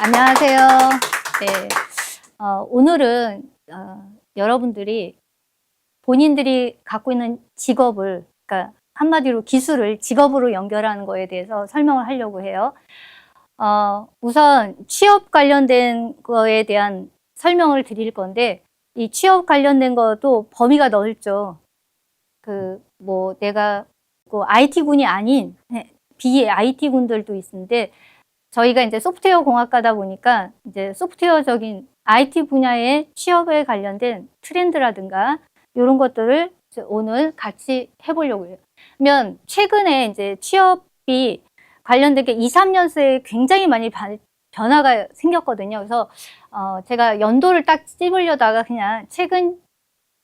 안녕하세요. 네, 오늘은 여러분들이 본인들이 갖고 있는 직업을, 그러니까 한마디로 기술을 직업으로 연결하는 거에 대해서 설명을 하려고 해요. 우선 취업 관련된 거에 대한 설명을 드릴 건데, 이 취업 관련된 것도 범위가 넓죠. 내가 IT군이 아닌 BIT군들도 있는데, 저희가 이제 소프트웨어 공학과다 보니까 이제 소프트웨어적인 IT 분야의 취업에 관련된 트렌드라든가 이런 것들을 오늘 같이 해보려고 해요. 그러면 최근에 이제 취업이 관련된 게 2, 3년 새에 굉장히 많이 변화가 생겼거든요. 그래서 제가 연도를 딱 찝으려다가 그냥 최근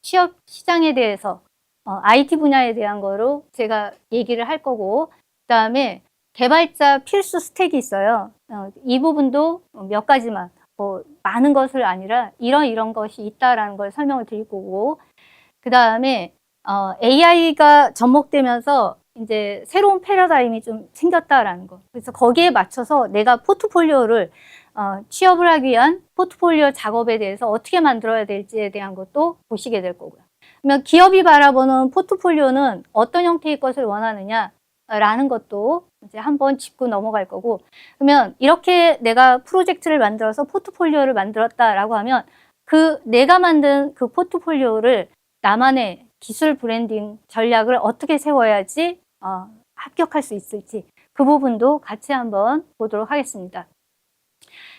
취업 시장에 대해서 IT 분야에 대한 거로 제가 얘기를 할 거고, 그다음에 개발자 필수 스택이 있어요. 이 부분도 몇 가지만, 많은 것을 아니라 이런 것이 있다라는 걸 설명을 드릴 거고, 그 다음에 AI가 접목되면서 이제 새로운 패러다임이 좀 생겼다라는 거. 그래서 거기에 맞춰서 내가 포트폴리오를 취업을 하기 위한 포트폴리오 작업에 대해서 어떻게 만들어야 될지에 대한 것도 보시게 될 거고요. 그러면 기업이 바라보는 포트폴리오는 어떤 형태의 것을 원하느냐 라는 것도 이제 한번 짚고 넘어갈 거고, 그러면 이렇게 내가 프로젝트를 만들어서 포트폴리오를 만들었다라고 하면 내가 만든 그 포트폴리오를 나만의 기술 브랜딩 전략을 어떻게 세워야지 합격할 수 있을지, 그 부분도 같이 한번 보도록 하겠습니다.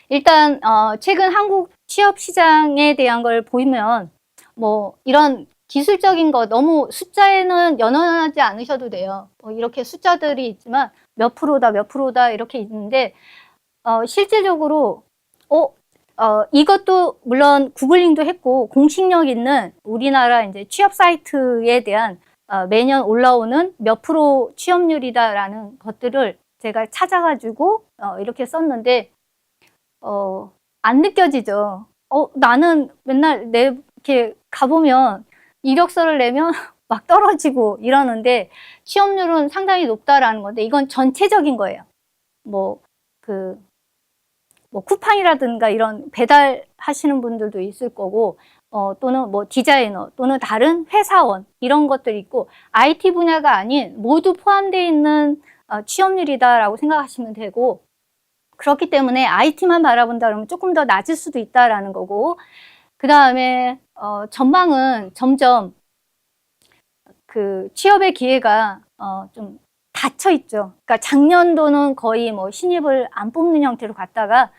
일단 최근 한국 취업 시장에 대한 걸 보면 이런 기술적인 거 너무 숫자에는 연연하지 않으셔도 돼요. 이렇게 숫자들이 있지만 몇 프로다 이렇게 있는데 실질적으로 이것도 물론 구글링도 했고 공식력 있는 우리나라 이제 취업 사이트에 대한 매년 올라오는 몇 프로 취업률이다라는 것들을 제가 찾아가지고 이렇게 썼는데 안 느껴지죠. 나는 맨날 이렇게 가보면 이력서를 내면 막 떨어지고 이러는데 취업률은 상당히 높다라는 건데, 이건 전체적인 거예요. 쿠팡이라든가 이런 배달하시는 분들도 있을 거고, 또는 디자이너 또는 다른 회사원 이런 것들이 있고, IT 분야가 아닌 모두 포함되어 있는 취업률이다라고 생각하시면 되고, 그렇기 때문에 IT만 바라본다 그러면 조금 더 낮을 수도 있다라는 거고, 그 다음에 전망은 점점 취업의 기회가 좀 닫혀 있죠. 그러니까 작년도는 거의 신입을 안 뽑는 형태로 갔다가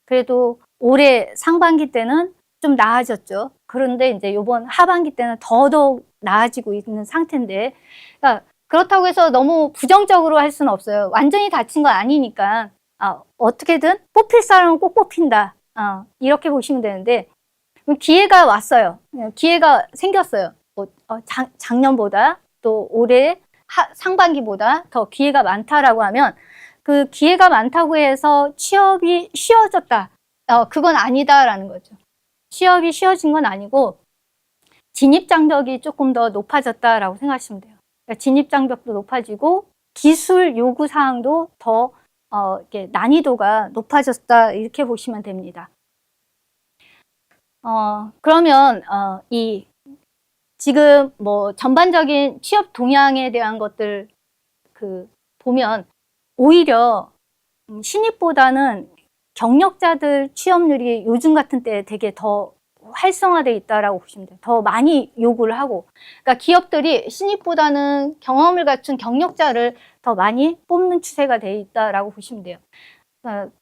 그래도 올해 상반기 때는 좀 나아졌죠. 그런데 이제 이번 하반기 때는 더더욱 나아지고 있는 상태인데, 그러니까 그렇다고 해서 너무 부정적으로 할 수는 없어요. 완전히 닫힌 건 아니니까 어떻게든 뽑힐 사람은 꼭 뽑힌다. 이렇게 보시면 되는데, 기회가 왔어요. 기회가 생겼어요. 작년보다 또 올해 상반기보다 더 기회가 많다라고 하면, 그 기회가 많다고 해서 취업이 쉬워졌다. 그건 아니다라는 거죠. 취업이 쉬워진 건 아니고 진입 장벽이 조금 더 높아졌다라고 생각하시면 돼요. 그러니까 진입 장벽도 높아지고 기술 요구 사항도 더 이렇게 난이도가 높아졌다, 이렇게 보시면 됩니다. 그러면 지금 전반적인 취업 동향에 대한 것들 보면 오히려 신입보다는 경력자들 취업률이 요즘 같은 때 되게 더 활성화되어 있다라고 보시면 돼요. 더 많이 요구를 하고, 그러니까 기업들이 신입보다는 경험을 갖춘 경력자를 더 많이 뽑는 추세가 되어 있다라고 보시면 돼요.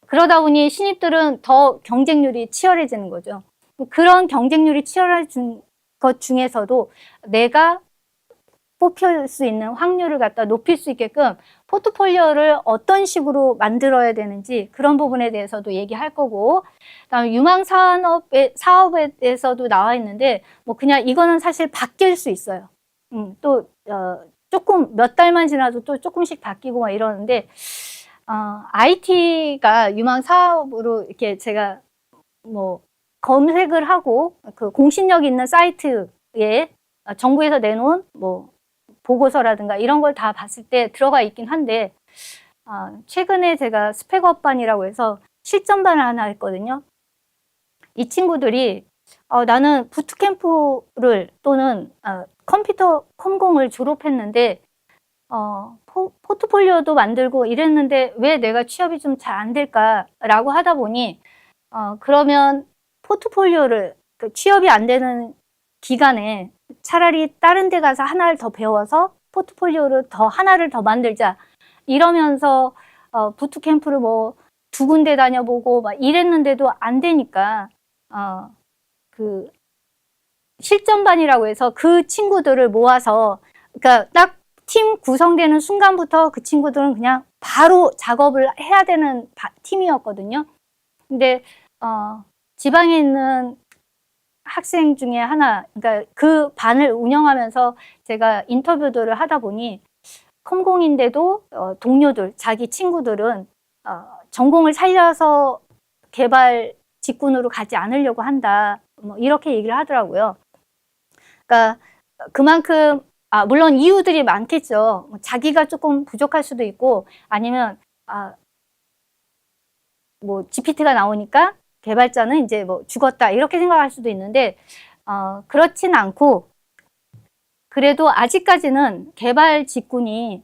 그러다 보니 신입들은 더 경쟁률이 치열해지는 거죠. 그런 경쟁률이 치열해진 것 중에서도 내가 뽑힐 수 있는 확률을 갖다 높일 수 있게끔 포트폴리오를 어떤 식으로 만들어야 되는지, 그런 부분에 대해서도 얘기할 거고, 그다음에 유망 사업에 대해서도 나와 있는데, 그냥 이거는 사실 바뀔 수 있어요. 또 조금 몇 달만 지나도 또 조금씩 바뀌고 막 이러는데, IT가 유망 사업으로 이렇게 제가 검색을 하고 그 공신력 있는 사이트에 정부에서 내놓은 보고서라든가 이런 걸 다 봤을 때 들어가 있긴 한데, 최근에 제가 스펙업반이라고 해서 실전반을 하나 했거든요. 이 친구들이 나는 부트캠프를 또는 컴퓨터 컴공을 졸업했는데 포트폴리오도 만들고 이랬는데 왜 내가 취업이 좀 잘 안 될까라고 하다 보니 그러면 포트폴리오를 취업이 안 되는 기간에 차라리 다른 데 가서 하나를 더 배워서 포트폴리오를 하나를 더 만들자 이러면서 부트캠프를 뭐 2군데 다녀보고 막 이랬는데도 안 되니까 그 실전반이라고 해서 그 친구들을 모아서 그러니까 딱 팀 구성되는 순간부터 그 친구들은 그냥 바로 작업을 해야 되는 팀이었거든요. 근데 지방에 있는 학생 중에 하나, 그러니까 그 반을 운영하면서 제가 인터뷰들을 하다 보니 컴공인데도 동료들, 자기 친구들은 전공을 살려서 개발 직군으로 가지 않으려고 한다. 뭐 이렇게 얘기를 하더라고요. 그러니까 그만큼 물론 이유들이 많겠죠. 자기가 조금 부족할 수도 있고 아니면 뭐 GPT가 나오니까 개발자는 이제 뭐 죽었다 이렇게 생각할 수도 있는데 그렇진 않고 그래도 아직까지는 개발 직군이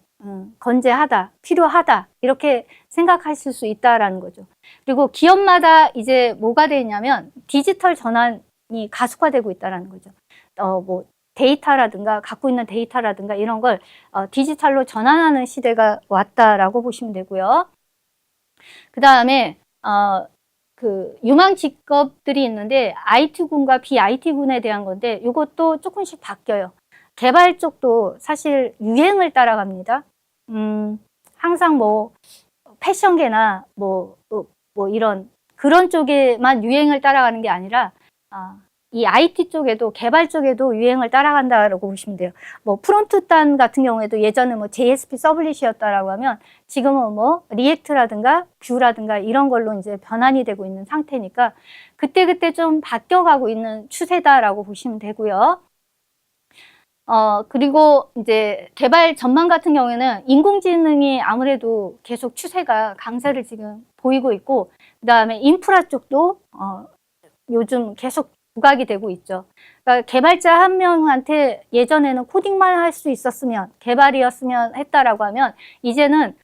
건재하다, 필요하다 이렇게 생각하실 수 있다라는 거죠. 그리고 기업마다 이제 뭐가 되냐면 디지털 전환이 가속화되고 있다라는 거죠. 뭐 데이터라든가 갖고 있는 데이터라든가 이런 걸 디지털로 전환하는 시대가 왔다라고 보시면 되고요. 그 다음에 그 유망 직업들이 있는데 IT군과 비IT군에 대한 건데 이것도 조금씩 바뀌어요. 개발 쪽도 사실 유행을 따라갑니다. 항상 뭐 패션계나 뭐 이런 그런 쪽에만 유행을 따라가는 게 아니라 이 IT 쪽에도 개발 쪽에도 유행을 따라간다라고 보시면 돼요. 뭐 프론트단 같은 경우에도 예전에 뭐 JSP 서블릿이었다라고 하면 지금은 뭐 리액트라든가 뷰라든가 이런 걸로 이제 변환이 되고 있는 상태니까 그때그때 좀 바뀌어가고 있는 추세다라고 보시면 되고요. 그리고 이제 개발 전망 같은 경우에는 인공지능이 아무래도 계속 추세가 강세를 지금 보이고 있고 그다음에 인프라 쪽도 요즘 계속 부각이 되고 있죠. 그러니까 개발자 한 명한테 예전에는 코딩만 할 수 있었으면 개발이었으면 했다라고 하면 이제는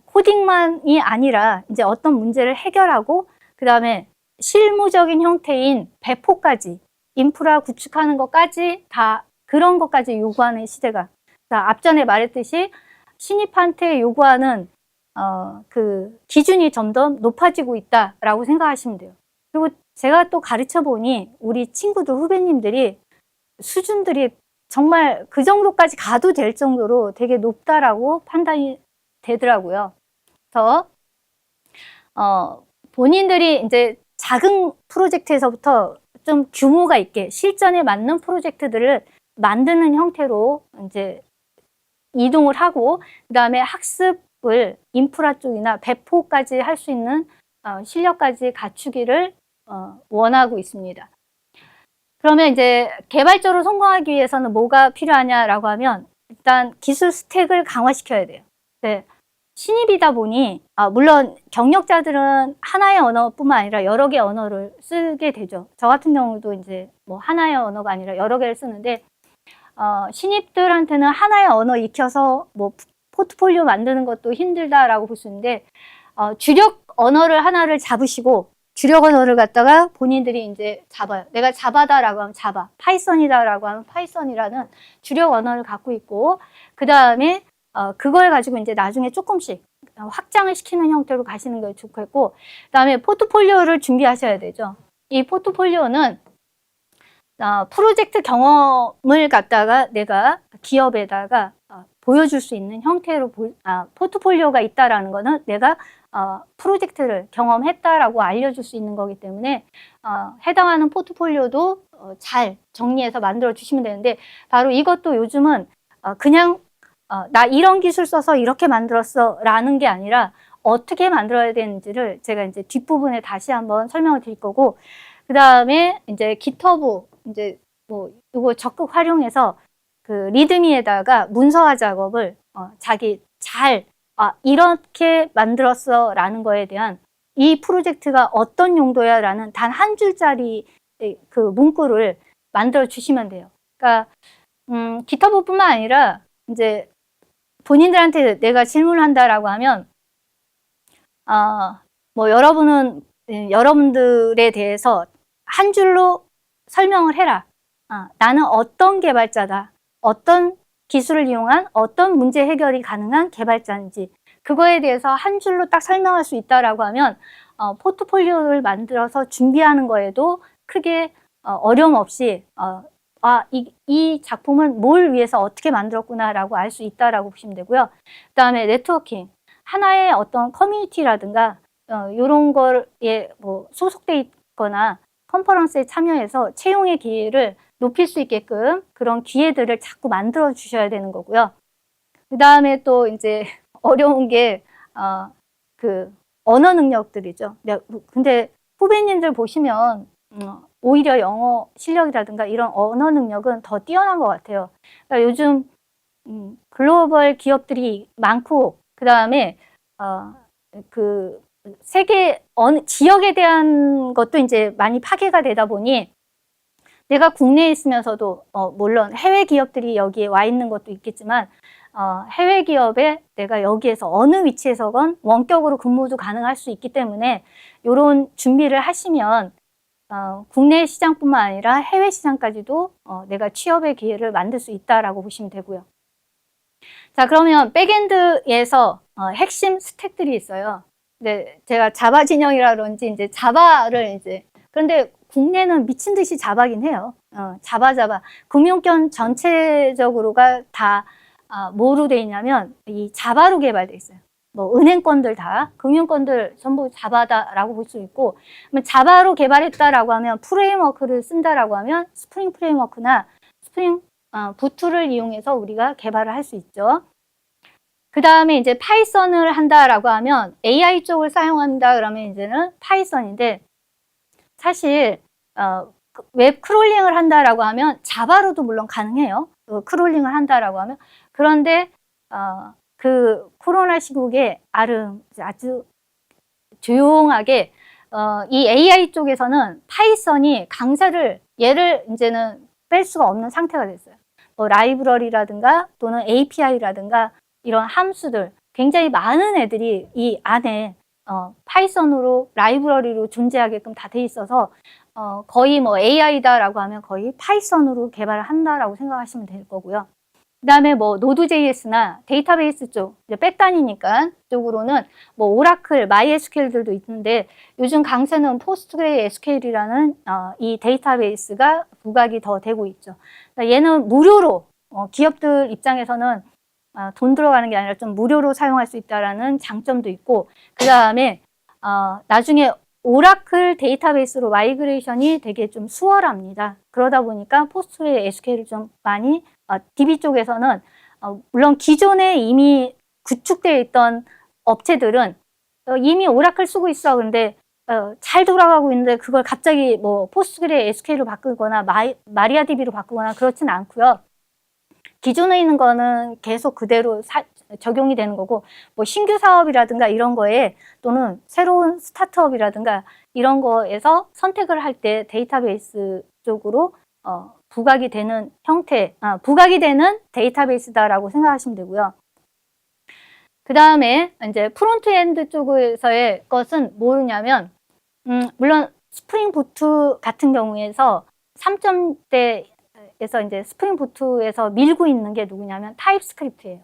코딩만이 아니라 이제 어떤 문제를 해결하고 그 다음에 실무적인 형태인 배포까지 인프라 구축하는 것까지 다 그런 것까지 요구하는 시대가 앞전에 말했듯이 신입한테 요구하는 그 기준이 점점 높아지고 있다라고 생각하시면 돼요. 그리고 제가 또 가르쳐 보니 우리 친구들 후배님들이 수준들이 정말 그 정도까지 가도 될 정도로 되게 높다라고 판단이 되더라고요. 그래서 본인들이 이제 작은 프로젝트에서부터 좀 규모가 있게 실전에 맞는 프로젝트들을 만드는 형태로 이제 이동을 하고 그다음에 학습을 인프라 쪽이나 배포까지 할 수 있는 실력까지 갖추기를 원하고 있습니다. 그러면 이제 개발자로 성공하기 위해서는 뭐가 필요하냐라고 하면 일단 기술 스택을 강화시켜야 돼요. 네. 신입이다 보니 물론 경력자들은 하나의 언어뿐만 아니라 여러 개의 언어를 쓰게 되죠. 저 같은 경우도 이제 뭐 하나의 언어가 아니라 여러 개를 쓰는데 신입들한테는 하나의 언어 익혀서 뭐 포트폴리오 만드는 것도 힘들다라고 볼 수 있는데 주력 언어를 하나를 잡으시고 주력 언어를 갖다가 본인들이 이제 잡아요. 내가 자바다라고 하면 자바, 파이썬이다라고 하면 파이썬이라는 주력 언어를 갖고 있고 그 다음에 그걸 가지고 이제 나중에 조금씩 확장을 시키는 형태로 가시는 게 좋겠고 그 다음에 포트폴리오를 준비하셔야 되죠. 이 포트폴리오는 프로젝트 경험을 갖다가 내가 기업에다가 보여줄 수 있는 형태로 포트폴리오가 있다라는 거는 내가 프로젝트를 경험했다라고 알려줄 수 있는 거기 때문에 해당하는 포트폴리오도 잘 정리해서 만들어 주시면 되는데 바로 이것도 요즘은 그냥 나 이런 기술 써서 이렇게 만들었어 라는 게 아니라 어떻게 만들어야 되는지를 제가 이제 뒷부분에 다시 한번 설명을 드릴 거고 그 다음에 이제 깃허브 이제 뭐 이거 적극 활용해서 그 리드미에다가 문서화 작업을 자기 잘 이렇게 만들었어 라는 거에 대한 이 프로젝트가 어떤 용도야 라는 단 한 줄짜리 그 문구를 만들어 주시면 돼요. 그러니까 기터브뿐만 아니라 이제 본인들한테 내가 질문을 한다라고 하면 뭐 여러분들에 대해서 한 줄로 설명을 해라. 나는 어떤 개발자다. 어떤 기술을 이용한 어떤 문제 해결이 가능한 개발자인지 그거에 대해서 한 줄로 딱 설명할 수 있다라고 하면 포트폴리오를 만들어서 준비하는 거에도 크게 어려움 없이 이 작품은 뭘 위해서 어떻게 만들었구나라고 알 수 있다라고 보시면 되고요. 그다음에 네트워킹. 하나의 어떤 커뮤니티라든가 이런 거에 뭐 소속돼 있거나 컨퍼런스에 참여해서 채용의 기회를 높일 수 있게끔 그런 기회들을 자꾸 만들어 주셔야 되는 거고요. 그 다음에 또 이제 어려운 게 그 언어 능력들이죠. 근데 후배님들 보시면 오히려 영어 실력이라든가 이런 언어 능력은 더 뛰어난 것 같아요. 그러니까 요즘 글로벌 기업들이 많고 그 다음에 그 세계 어느 지역에 대한 것도 이제 많이 파괴가 되다 보니 내가 국내에 있으면서도 물론 해외 기업들이 여기에 와 있는 것도 있겠지만 해외 기업에 내가 여기에서 어느 위치에서건 원격으로 근무도 가능할 수 있기 때문에 이런 준비를 하시면 국내 시장뿐만 아니라 해외 시장까지도 내가 취업의 기회를 만들 수 있다라고 보시면 되고요. 자, 그러면 백엔드에서 핵심 스택들이 있어요. 근데 제가 자바 진영이라 그런지 이제 자바를 이제 그런데 국내는 미친 듯이 자바긴 해요. 자바. 금융권 전체적으로가 다 뭐로 돼 있냐면 이 자바로 개발돼 있어요. 뭐 은행권들 다 금융권들 전부 자바다라고 볼 수 있고, 자바로 개발했다라고 하면 프레임워크를 쓴다라고 하면 스프링 프레임워크나 스프링 부트를 이용해서 우리가 개발을 할 수 있죠. 그 다음에 이제 파이썬을 한다라고 하면 AI 쪽을 사용한다 그러면 이제는 파이썬인데, 사실 웹 크롤링을 한다라고 하면 자바로도 물론 가능해요. 크롤링을 한다라고 하면. 그런데 그 코로나 시국에 아주 조용하게 이 AI 쪽에서는 파이썬이 강사를 얘를 이제는 뺄 수가 없는 상태가 됐어요. 뭐 라이브러리라든가 또는 API라든가 이런 함수들 굉장히 많은 애들이 이 안에 파이썬으로 라이브러리로 존재하게끔 다 돼 있어서 거의 뭐 AI다라고 하면 거의 파이썬으로 개발을 한다라고 생각하시면 될 거고요. 그 다음에 뭐 노드.js나 데이터베이스 쪽, 이제 백단이니까 쪽으로는 뭐 오라클, MySQL들도 있는데 요즘 강세는 포스트그레이SQL이라는 이 데이터베이스가 부각이 더 되고 있죠. 그러니까 얘는 무료로 기업들 입장에서는 돈 들어가는 게 아니라 좀 무료로 사용할 수 있다라는 장점도 있고, 그 다음에 나중에 오라클 데이터베이스로 마이그레이션이 되게 좀 수월합니다. 그러다 보니까 포스트그레이SQL을 좀 많이 DB 쪽에서는 물론 기존에 이미 구축되어 있던 업체들은 이미 오라클 쓰고 있어. 근데 잘 돌아가고 있는데 그걸 갑자기 뭐 포스트그레이SQL로 바꾸거나 마리아DB로 바꾸거나 그렇진 않고요. 기존에 있는 거는 계속 그대로 적용이 되는 거고, 뭐 신규 사업이라든가 이런 거에 또는 새로운 스타트업이라든가 이런 거에서 선택을 할 때 데이터베이스 쪽으로 부각이 되는 형태, 부각이 되는 데이터베이스다라고 생각하시면 되고요. 그 다음에 이제 프론트엔드 쪽에서의 것은 뭐냐면, 물론 스프링 부트 같은 경우에서 3점대에서 이제 스프링 부트에서 밀고 있는 게 누구냐면 타입스크립트예요.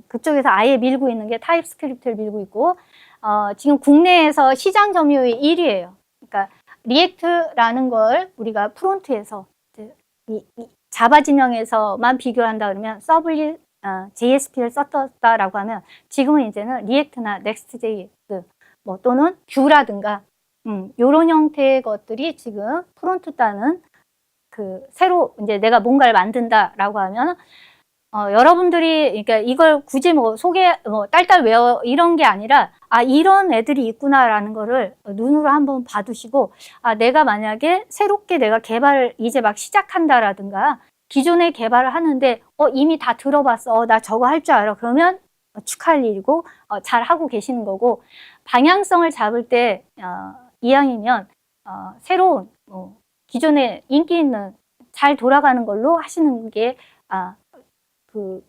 그쪽에서 아예 밀고 있는 게 타입스크립트를 밀고 있고, 지금 국내에서 시장 점유율이 1위예요. 그러니까 리액트라는 걸 우리가 프론트에서 이 자바 진영에서만 비교한다 그러면 서블릿 JSP를 썼다라고 하면 지금은 이제는 리액트나 넥스트.js 뭐 또는 뷰라든가 요런 형태의 것들이 지금 프론트 따는 그 새로 이제 내가 뭔가를 만든다라고 하면 여러분들이 그러니까 이걸 굳이 뭐 딸딸 외워 이런 게 아니라 이런 애들이 있구나라는 거를 눈으로 한번 봐두시고, 내가 만약에 새롭게 내가 개발을 이제 막 시작한다라든가 기존에 개발을 하는데 이미 다 들어봤어. 나 저거 할 줄 알아. 그러면 축하할 일이고 잘 하고 계시는 거고, 방향성을 잡을 때 이왕이면 새로운 기존에 인기 있는 잘 돌아가는 걸로 하시는 게 그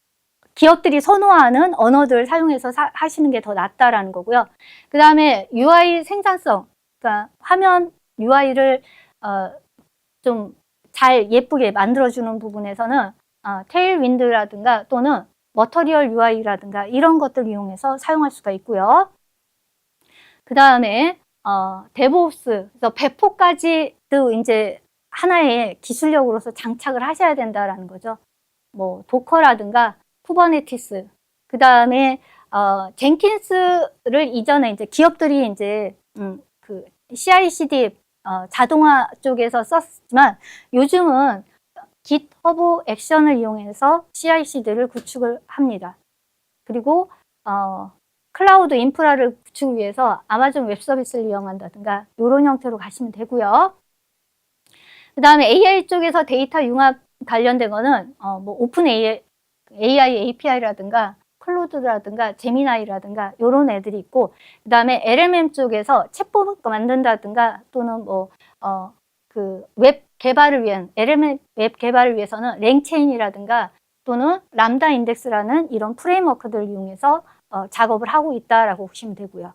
기업들이 선호하는 언어들 사용해서 하시는 게 더 낫다라는 거고요. 그 다음에 UI 생산성, 그러니까 화면 UI를 좀 잘 예쁘게 만들어주는 부분에서는 테일윈드라든가 또는 머터리얼 UI라든가 이런 것들을 이용해서 사용할 수가 있고요. 그 다음에 데브옵스, 그래서 배포까지도 이제 하나의 기술력으로서 장착을 하셔야 된다라는 거죠. 뭐 도커라든가 쿠버네티스, 그 다음에 젠킨스를 이전에 이제 기업들이 이제 그 CI/CD 자동화 쪽에서 썼지만 요즘은 GitHub 액션을 이용해서 CI/CD를 구축을 합니다. 그리고 클라우드 인프라를 구축을 위해서 아마존 웹 서비스를 이용한다든가 이런 형태로 가시면 되고요. 그 다음에 AI 쪽에서 데이터 융합 관련된 거는 뭐 오픈 AI API라든가 클로드라든가 제미나이라든가 이런 애들이 있고, 그 다음에 LLM 쪽에서 챗봇 만든다든가 또는 뭐 그 웹 개발을 위한 LLM 웹 개발을 위해서는 랭체인이라든가 또는 람다 인덱스라는 이런 프레임워크들을 이용해서 작업을 하고 있다라고 보시면 되고요.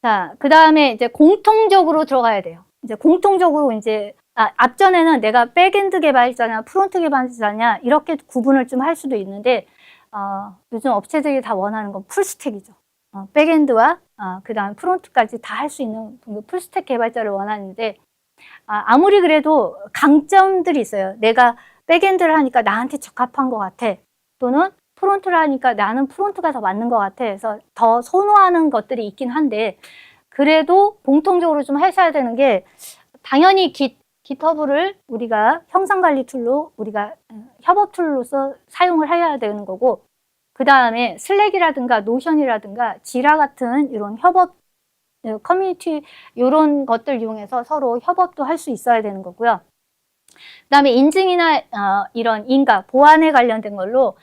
자, 그 다음에 이제 공통적으로 들어가야 돼요. 이제 공통적으로 이제 앞전에는 내가 백엔드 개발자냐 프론트 개발자냐 이렇게 구분을 좀 할 수도 있는데 요즘 업체들이 다 원하는 건 풀스택이죠. 백엔드와 그 다음 프론트까지 다 할 수 있는 풀스택 개발자를 원하는데 아무리 그래도 강점들이 있어요. 내가 백엔드를 하니까 나한테 적합한 것 같아. 또는 프론트를 하니까 나는 프론트가 더 맞는 것 같아. 그래서 더 선호하는 것들이 있긴 한데 그래도 공통적으로 좀 하셔야 되는 게 당연히 GitHub를 우리가 형상관리 툴로 우리가 협업 툴로서 사용을 해야 되는 거고, 그 다음에 슬랙이라든가 노션이라든가 지라 같은 이런 협업 커뮤니티 이런 것들 이용해서 서로 협업도 할 수 있어야 되는 거고요. 그 다음에 인증이나 이런 인가 보안에 관련된 걸로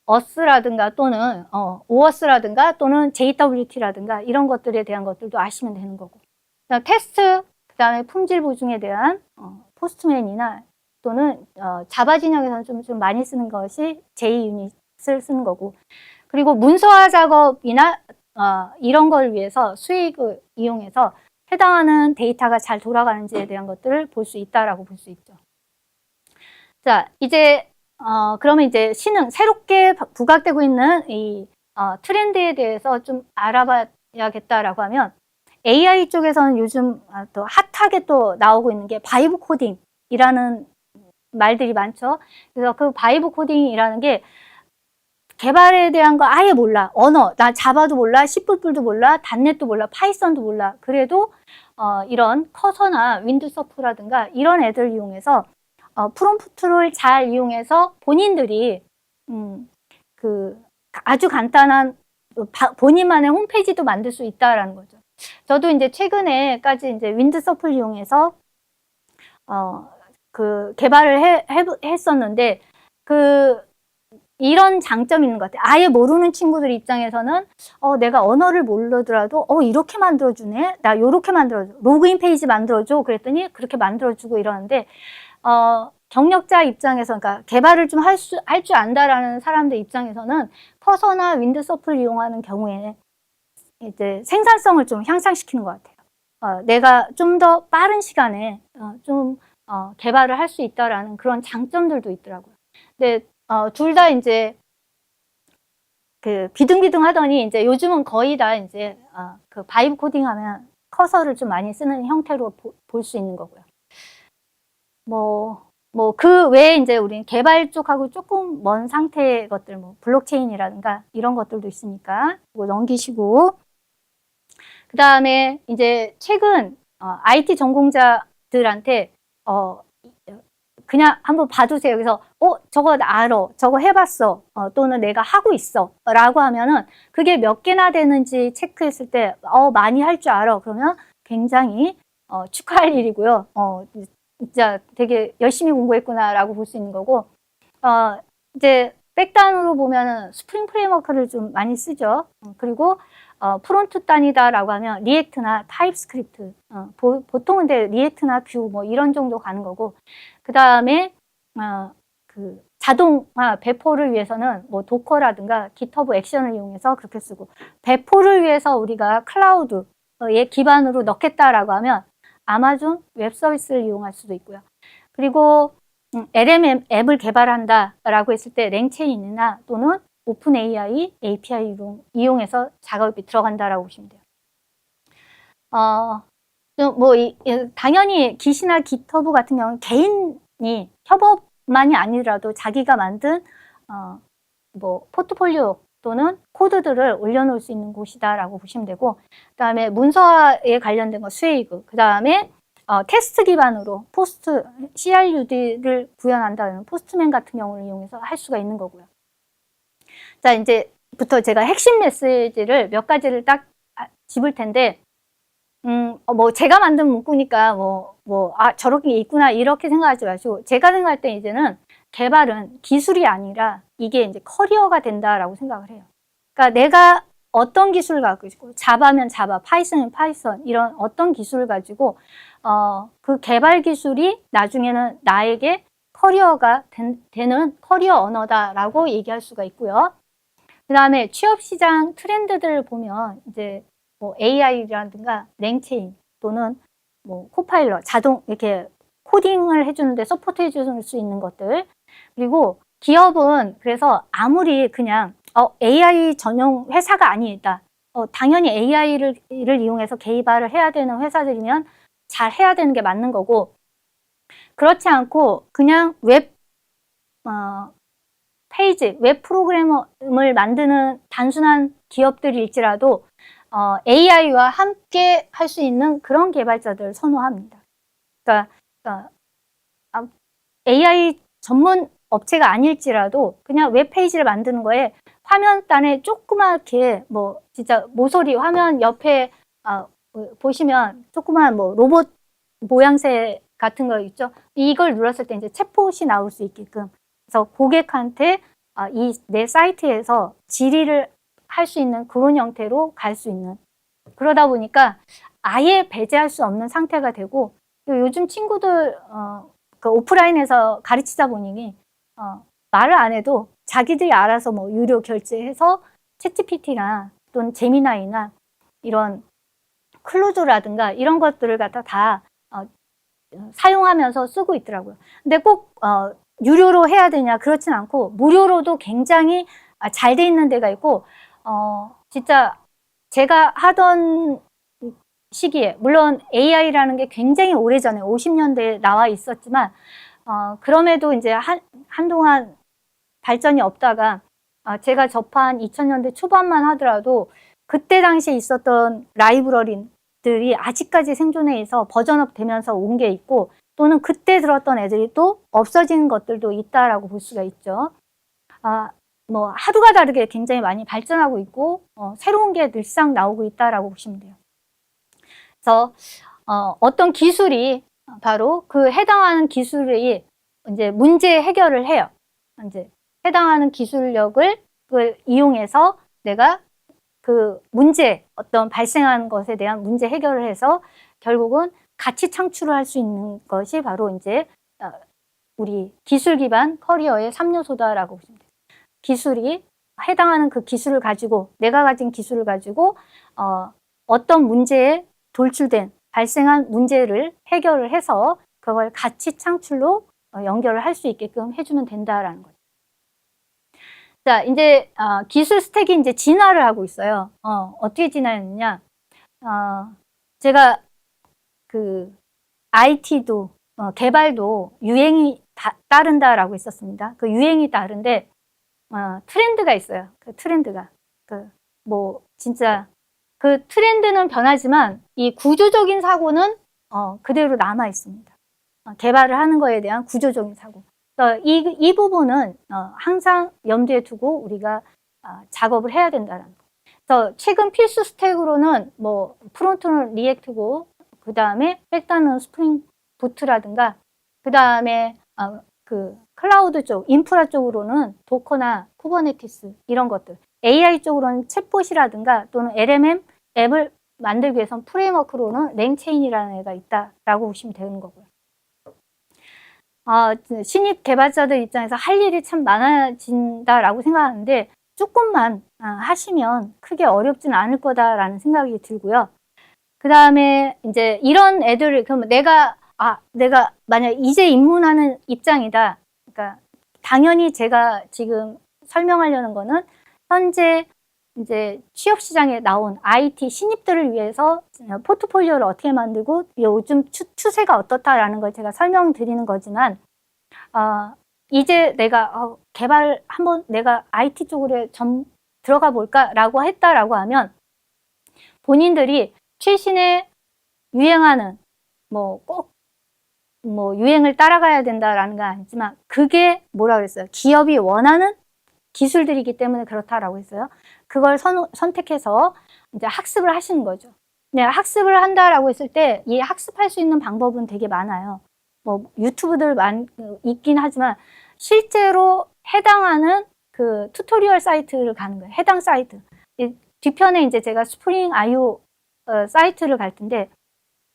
어스라든가 또는 오어스라든가 또는 JWT라든가 이런 것들에 대한 것들도 아시면 되는 거고, 그다음 테스트, 그 다음에 품질 보증에 대한 포스트맨이나 또는 자바 진영에서는 좀 많이 쓰는 것이 JUnit을 쓰는 거고, 그리고 문서화 작업이나 이런 걸 위해서 수익을 이용해서 해당하는 데이터가 잘 돌아가는지에 대한 것들을 볼 수 있다라고 볼 수 있죠. 자, 이제 그러면 이제 새롭게 부각되고 있는 이 트렌드에 대해서 좀 알아봐야겠다라고 하면, AI 쪽에서는 요즘 또 핫하게 또 나오고 있는 게 바이브 코딩이라는 말들이 많죠. 그래서 그 바이브 코딩이라는 게 개발에 대한 거 아예 몰라. 언어, 나 자바도 몰라, C++도 몰라, 닷넷도 몰라, 파이썬도 몰라. 그래도 이런 커서나 윈드서프라든가 이런 애들 이용해서 프롬프트를 잘 이용해서 본인들이 그 아주 간단한 본인만의 홈페이지도 만들 수 있다라는 거죠. 저도 이제 최근에까지 이제 윈드서프를 이용해서 그 개발을 했었는데 이런 장점이 있는 것 같아요. 아예 모르는 친구들 입장에서는 내가 언어를 모르더라도 이렇게 만들어주네, 나 이렇게 만들어줘, 로그인 페이지 만들어줘 그랬더니 그렇게 만들어주고 이러는데 경력자 입장에서, 그러니까 개발을 좀 할 줄 안다라는 사람들 입장에서는 커서나 윈드서프를 이용하는 경우에 이제 생산성을 좀 향상시키는 것 같아요. 내가 좀 더 빠른 시간에 개발을 할 수 있다라는 그런 장점들도 있더라고요. 근데 둘 다 이제 그 비등비등 하더니 이제 요즘은 거의 다 이제 그 바이브 코딩하면 커서를 좀 많이 쓰는 형태로 볼 수 있는 거고요. 그 외에 이제 우리는 개발 쪽하고 조금 먼 상태의 것들, 뭐 블록체인이라든가 이런 것들도 있으니까 이거 넘기시고, 그 다음에 이제 최근 IT 전공자들한테 그냥 한번 봐두세요. 그래서 저거 알아, 저거 해봤어, 또는 내가 하고 있어 라고 하면은 그게 몇 개나 되는지 체크했을 때 많이 할 줄 알아, 그러면 굉장히 축하할 일이고요. 진짜 되게 열심히 공부했구나 라고 볼 수 있는 거고, 이제 백단으로 보면은 스프링 프레임워크를 좀 많이 쓰죠. 그리고 프론트 단이다라고 하면 리액트나 타입스크립트, 보통은 근데 리액트나 뷰 뭐 이런 정도 가는 거고, 그 다음에 그 자동화 배포를 위해서는 뭐 도커라든가 깃허브 액션을 이용해서 그렇게 쓰고, 배포를 위해서 우리가 클라우드에 기반으로 넣겠다라고 하면 아마존 웹 서비스를 이용할 수도 있고요. 그리고 LLM 앱을 개발한다라고 했을 때 랭체인이나 또는 오픈 AI, API 이용해서 작업이 들어간다라고 보시면 돼요. 뭐 당연히 깃이나 깃허브 같은 경우는 개인이 협업만이 아니라도 자기가 만든 뭐 포트폴리오 또는 코드들을 올려놓을 수 있는 곳이다라고 보시면 되고, 그다음에 문서에 관련된 거 스웨이그, 그다음에 테스트 기반으로 포스트 CRUD를 구현한다는 포스트맨 같은 경우를 이용해서 할 수가 있는 거고요. 자, 이제부터 제가 핵심 메시지를 몇 가지를 딱 집을 텐데, 뭐 제가 만든 문구니까 저렇게 있구나 이렇게 생각하지 마시고, 제가 생각할 때 이제는 개발은 기술이 아니라 이게 이제 커리어가 된다라고 생각을 해요. 그러니까 내가 어떤 기술을 가지고 있고, 자바면 자바, 파이썬이면 파이썬, 이런 어떤 기술을 가지고 그 개발 기술이 나중에는 나에게 커리어가 되는 커리어 언어다라고 얘기할 수가 있고요. 그 다음에 취업 시장 트렌드들을 보면 이제 뭐 AI라든가 랭체인 또는 뭐 코파일럿, 자동 이렇게 코딩을 해주는데 서포트 해줄 수 있는 것들, 그리고 기업은 그래서 아무리 그냥 AI 전용 회사가 아니다, 당연히 AI를 이용해서 개발을 해야 되는 회사들이면 잘 해야 되는 게 맞는 거고, 그렇지 않고 그냥 웹 페이지, 웹 프로그램을 만드는 단순한 기업들일지라도 AI와 함께 할 수 있는 그런 개발자들을 선호합니다. 그러니까 AI 전문 업체가 아닐지라도 그냥 웹페이지를 만드는 거에 화면단에 조그맣게 뭐 진짜 모서리 화면 옆에 보시면 조그만 뭐 로봇 모양새 같은 거 있죠. 이걸 눌렀을 때 이제 챗봇이 나올 수 있게끔, 그래서 고객한테 이 내 사이트에서 질의를 할 수 있는 그런 형태로 갈 수 있는, 그러다 보니까 아예 배제할 수 없는 상태가 되고, 요즘 친구들 그 오프라인에서 가르치다 보니 말을 안 해도 자기들이 알아서 뭐 유료 결제해서 챗GPT나 또는 제미나이나 이런 클로즈라든가 이런 것들을 갖다 다 사용하면서 쓰고 있더라고요. 근데 꼭 유료로 해야 되냐, 그렇진 않고 무료로도 굉장히 잘 돼 있는 데가 있고, 진짜 제가 하던 시기에, 물론 AI라는 게 굉장히 오래전에 50년대에 나와 있었지만 그럼에도 이제 한동안 발전이 없다가 제가 접한 2000년대 초반만 하더라도 그때 당시에 있었던 라이브러리들이 아직까지 생존해 있어 버전업 되면서 온 게 있고, 또는 그때 들었던 애들이 또 없어진 것들도 있다라고 볼 수가 있죠. 뭐 하루가 다르게 굉장히 많이 발전하고 있고 새로운 게 늘상 나오고 있다라고 보시면 돼요. 그래서 어떤 기술이 바로 그 해당하는 기술이 이제 문제 해결을 해요. 이제 해당하는 기술력을 이용해서 내가 그 문제, 어떤 발생한 것에 대한 문제 해결을 해서 결국은 가치 창출을 할 수 있는 것이 바로 이제 우리 기술 기반 커리어의 3요소다라고 보시면 돼요. 기술이 해당하는 그 기술을 가지고, 내가 가진 기술을 가지고 어떤 문제에 돌출된 발생한 문제를 해결을 해서 그걸 가치 창출로 연결을 할 수 있게끔 해주면 된다라는 거죠. 자, 이제 기술 스택이 이제 진화를 하고 있어요. 어떻게 진화했느냐? 제가 그 IT도 개발도 유행이 따른다라고 했었습니다. 그 유행이 따른데 트렌드가 있어요. 그 트렌드가 뭐 진짜 그 트렌드는 변하지만 이 구조적인 사고는 그대로 남아 있습니다. 개발을 하는 거에 대한 구조적인 사고. 이 부분은 항상 염두에 두고 우리가 작업을 해야 된다는 거. 그래서 최근 필수 스택으로는 뭐 프론트는 리액트고, 그 다음에 백단은 스프링 부트라든가, 그 다음에 클라우드 쪽, 인프라 쪽으로는 도커나 쿠버네티스 이런 것들, AI 쪽으로는 챗봇이라든가 또는 LMM 앱을 만들기 위해서는 프레임워크로는 랭체인이라는 애가 있다라고 보시면 되는 거고요. 신입 개발자들 입장에서 할 일이 참 많아진다라고 생각하는데 조금만 하시면 크게 어렵진 않을 거다라는 생각이 들고요. 그 다음에 이제 이런 애들을, 그러면 내가 만약 이제 입문하는 입장이다. 그러니까 당연히 제가 지금 설명하려는 거는 현재 이제 취업 시장에 나온 IT 신입들을 위해서 포트폴리오를 어떻게 만들고 요즘 추세가 어떻다라는 걸 제가 설명드리는 거지만, 이제 내가 개발 한번 내가 IT 쪽으로 들어가 볼까라고 했다라고 하면 본인들이 최신의 유행하는 꼭 유행을 따라가야 된다라는 건 아니지만 그게 뭐라 그랬어요? 기업이 원하는 기술들이기 때문에 그렇다라고 했어요. 그걸 선택해서 이제 학습을 하시는 거죠. 네, 학습을 한다라고 했을 때 이 학습할 수 있는 방법은 되게 많아요. 유튜브들 있긴 하지만 실제로 해당하는 그 튜토리얼 사이트를 가는 거예요. 해당 사이트. 뒤편에 이제 제가 스프링 IO 사이트를 갈 텐데,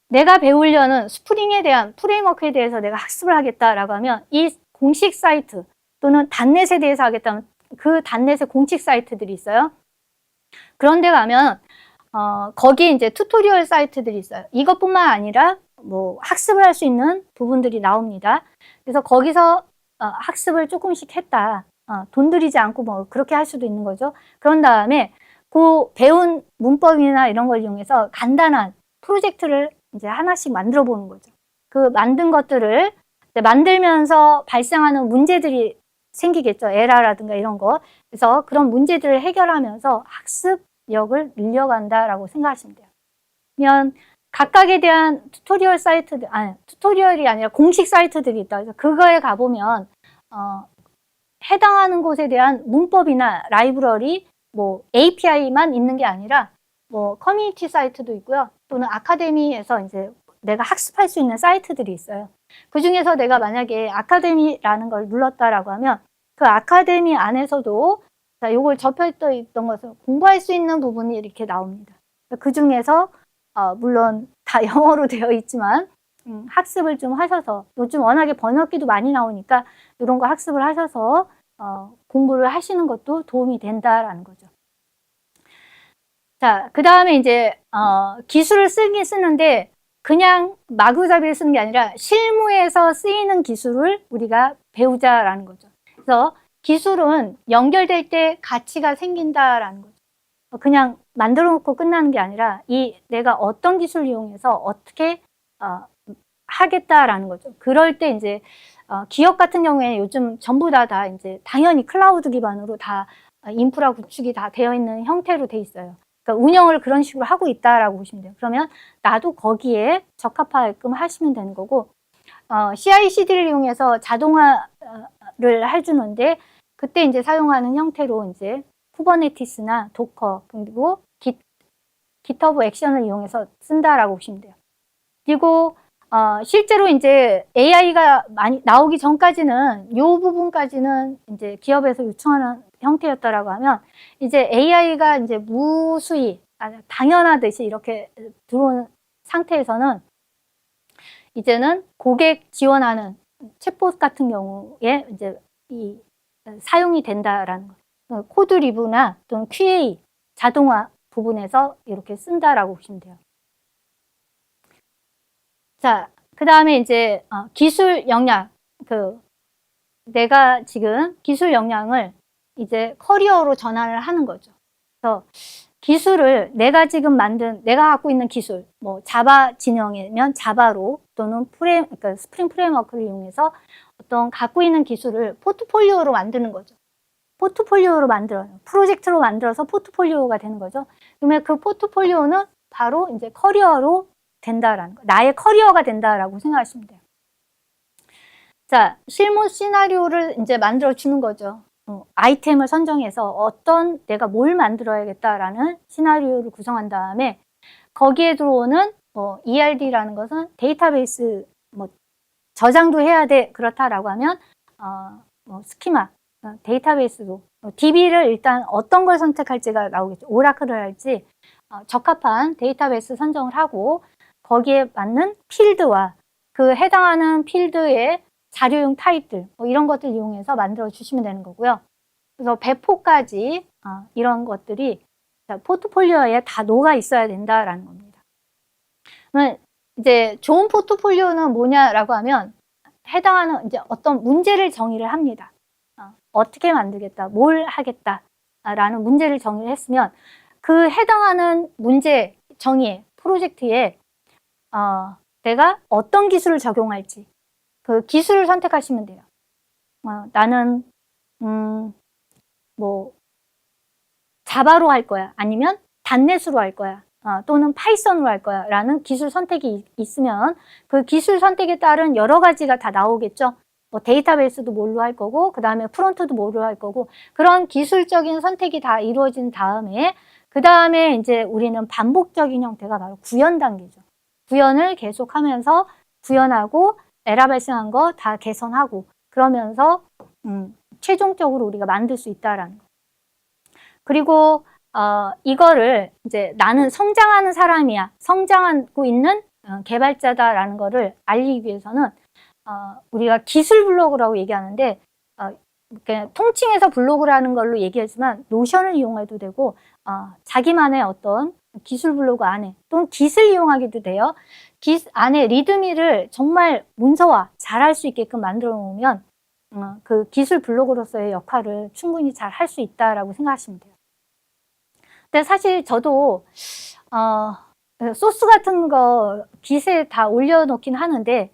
내가 배우려는 스프링에 대한 프레임워크에 대해서 내가 학습을 하겠다라고 하면 이 공식 사이트 또는 단넷에 대해서 하겠다면 그 단넷의 공식 사이트들이 있어요. 그런데 가면 거기에 이제 튜토리얼 사이트들이 있어요. 이것뿐만 아니라 학습을 할 수 있는 부분들이 나옵니다. 그래서 거기서 학습을 조금씩 했다. 돈 들이지 않고 그렇게 할 수도 있는 거죠. 그런 다음에 그 배운 문법이나 이런 걸 이용해서 간단한 프로젝트를 이제 하나씩 만들어 보는 거죠. 그 만든 것들을 만들면서 발생하는 문제들이 생기겠죠. 에러라든가 이런 거. 그래서 그런 문제들을 해결하면서 학습력을 늘려간다라고 생각하시면 돼요. 그러면 각각에 대한 튜토리얼 사이트들, 튜토리얼이 아니라 공식 사이트들이 있다. 그래서 그거에 가보면 해당하는 곳에 대한 문법이나 라이브러리, API만 있는 게 아니라 커뮤니티 사이트도 있고요. 또는 아카데미에서 이제 내가 학습할 수 있는 사이트들이 있어요. 그 중에서 내가 만약에 아카데미라는 걸 눌렀다라고 하면 그 아카데미 안에서도 요걸 접혀있던 것을 공부할 수 있는 부분이 이렇게 나옵니다. 그 중에서 물론 다 영어로 되어 있지만 학습을 좀 하셔서, 요즘 워낙에 번역기도 많이 나오니까 이런 거 학습을 하셔서 공부를 하시는 것도 도움이 된다라는 거죠. 자, 그 다음에 이제 기술을 쓰긴 쓰는데 그냥 마구잡이를 쓰는 게 아니라 실무에서 쓰이는 기술을 우리가 배우자라는 거죠. 그래서 기술은 연결될 때 가치가 생긴다라는 거죠. 그냥 만들어 놓고 끝나는 게 아니라 내가 어떤 기술을 이용해서 어떻게 하겠다라는 거죠. 그럴 때 이제 기업 같은 경우에 요즘 전부 다 이제 당연히 클라우드 기반으로 다 인프라 구축이 다 되어 있는 형태로 돼 있어요. 그러니까 운영을 그런 식으로 하고 있다라고 보시면 돼요. 그러면 나도 거기에 적합하게끔 하시면 되는 거고, CI/CD를 이용해서 자동화를 해주는데 그때 이제 사용하는 형태로 이제 쿠버네티스나 도커 그리고 깃허브 액션을 이용해서 쓴다라고 보시면 돼요. 그리고 실제로 이제 AI가 많이 나오기 전까지는 이 부분까지는 이제 기업에서 요청하는 형태였다라고 하면 이제 AI가 이제 무수히 당연하듯이 이렇게 들어오는 상태에서는 이제는 고객 지원하는 챗봇 같은 경우에 이제 사용이 된다라는 거. 코드 리뷰나 또는 QA 자동화 부분에서 이렇게 쓴다라고 보시면 돼요. 자, 그 다음에 이제 기술 역량, 내가 지금 기술 역량을 이제 커리어로 전환을 하는 거죠. 그래서 기술을 내가 갖고 있는 기술, 자바 진영이면 자바로 또는 그러니까 스프링 프레임워크를 이용해서 어떤 갖고 있는 기술을 포트폴리오로 만드는 거죠. 포트폴리오로 만들어요. 프로젝트로 만들어서 포트폴리오가 되는 거죠. 그러면 그 포트폴리오는 바로 이제 커리어로 된다라는 거. 나의 커리어가 된다라고 생각하시면 돼요. 자, 실무 시나리오를 이제 만들어 주는 거죠. 아이템을 선정해서 내가 뭘 만들어야겠다라는 시나리오를 구성한 다음에 거기에 들어오는 ERD라는 것은 데이터베이스 저장도 해야 돼. 그렇다라고 하면 뭐 스키마, 데이터베이스도 DB를 일단 어떤 걸 선택할지가 나오겠죠. 오라클을 할지 적합한 데이터베이스 선정을 하고 거기에 맞는 필드와 그 해당하는 필드의 자료용 타입들 뭐 이런 것들 이용해서 만들어 주시면 되는 거고요. 그래서 배포까지 이런 것들이 포트폴리오에 다 녹아 있어야 된다라는 겁니다. 이제 좋은 포트폴리오는 뭐냐라고 하면 해당하는 이제 어떤 문제를 정의를 합니다. 어떻게 만들겠다, 뭘 하겠다라는 문제를 정의를 했으면 그 해당하는 문제 정의에 프로젝트에 내가 어떤 기술을 적용할지 그 기술을 선택하시면 돼요. 나는 뭐 자바로 할 거야, 아니면 단넷으로 할 거야, 또는 파이썬으로 할 거야 라는 기술 선택이 있으면 그 기술 선택에 따른 여러 가지가 다 나오겠죠. 뭐 데이터베이스도 뭘로 할 거고 그 다음에 프론트도 뭘로 할 거고 그런 기술적인 선택이 다 이루어진 다음에 그 다음에 이제 우리는 반복적인 형태가 바로 구현 단계죠. 구현을 계속하면서 구현하고 에러 발생한 거 다 개선하고 그러면서 최종적으로 우리가 만들 수 있다라는 거. 그리고 이거를 이제 나는 성장하는 사람이야, 성장하고 있는 개발자다라는 거를 알리기 위해서는 우리가 기술 블로그라고 얘기하는데 통칭해서 블로그라는 걸로 얘기하지만 노션을 이용해도 되고 자기만의 어떤 기술 블로그 안에 또는 깃을 이용하기도 돼요. 깃 안에 리드미를 정말 문서화 잘할 수 있게끔 만들어 놓으면 그 기술 블로그로서의 역할을 충분히 잘 할 수 있다라고 생각하시면 돼요. 근데 사실 저도 소스 같은 거 깃에 다 올려놓긴 하는데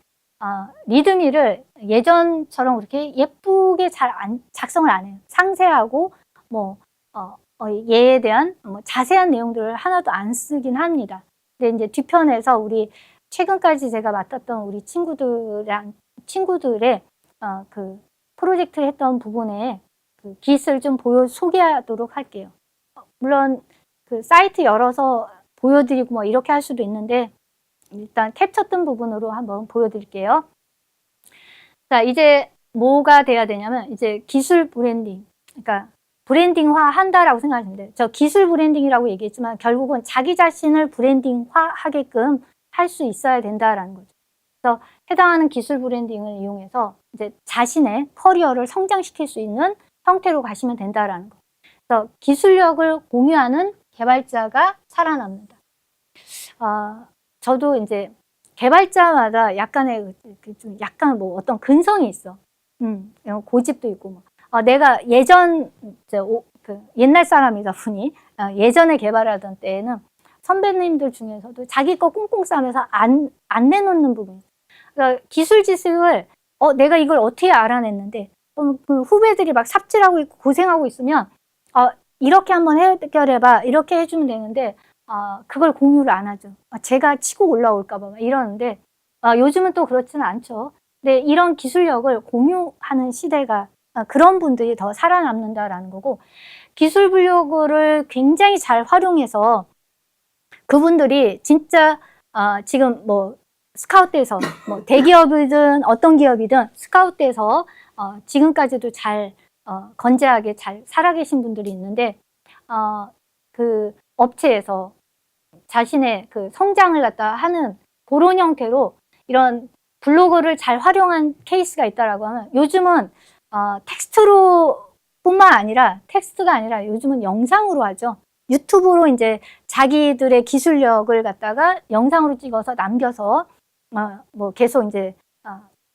리드미를 예전처럼 그렇게 예쁘게 잘 작성을 안 해요. 상세하고 뭐 얘에 대한 뭐 자세한 내용들을 하나도 안 쓰긴 합니다. 근데 이제 뒤편에서 우리 최근까지 제가 맡았던 우리 친구들의 그 프로젝트 했던 부분에 그 깃을 좀 소개하도록 할게요. 물론 그 사이트 열어서 보여드리고 뭐 이렇게 할 수도 있는데 일단 캡처된 부분으로 한번 보여드릴게요. 자, 이제 뭐가 돼야 되냐면 이제 기술 브랜딩, 그러니까 브랜딩화 한다라고 생각하시면 돼요. 저 기술 브랜딩이라고 얘기했지만 결국은 자기 자신을 브랜딩화 하게끔 할 수 있어야 된다라는 거죠. 그래서 해당하는 기술 브랜딩을 이용해서 이제 자신의 커리어를 성장시킬 수 있는 형태로 가시면 된다라는 거. 그래서 기술력을 공유하는 개발자가 살아납니다. 저도 이제 개발자마다 약간의 좀 약간 뭐 어떤 근성이 있어. 고집도 있고 뭐. 내가 옛날 사람이다 보니 예전에 개발하던 때에는 선배님들 중에서도 자기 거 꽁꽁 싸면서 안 내놓는 부분이. 그러니까 기술 지식을 내가 이걸 어떻게 알아냈는데 그 후배들이 막 삽질하고 있고 고생하고 있으면 이렇게 한번 해결해봐 이렇게 해주면 되는데 그걸 공유를 안 하죠. 제가 치고 올라올까 봐 이러는데 요즘은 또 그렇지는 않죠. 근데 이런 기술력을 공유하는 시대가 그런 분들이 더 살아남는다라는 거고 기술 블로그를 굉장히 잘 활용해서 그분들이 진짜 지금 뭐 스카웃돼서 뭐 대기업이든 어떤 기업이든 스카웃돼서 지금까지도 잘 건재하게 잘 살아계신 분들이 있는데 그 업체에서 자신의 그 성장을 갖다 하는 그런 형태로 이런 블로그를 잘 활용한 케이스가 있다라고 하면 요즘은 텍스트로 뿐만 아니라 텍스트가 아니라 요즘은 영상으로 하죠. 유튜브로 이제 자기들의 기술력을 갖다가 영상으로 찍어서 남겨서 뭐 계속 이제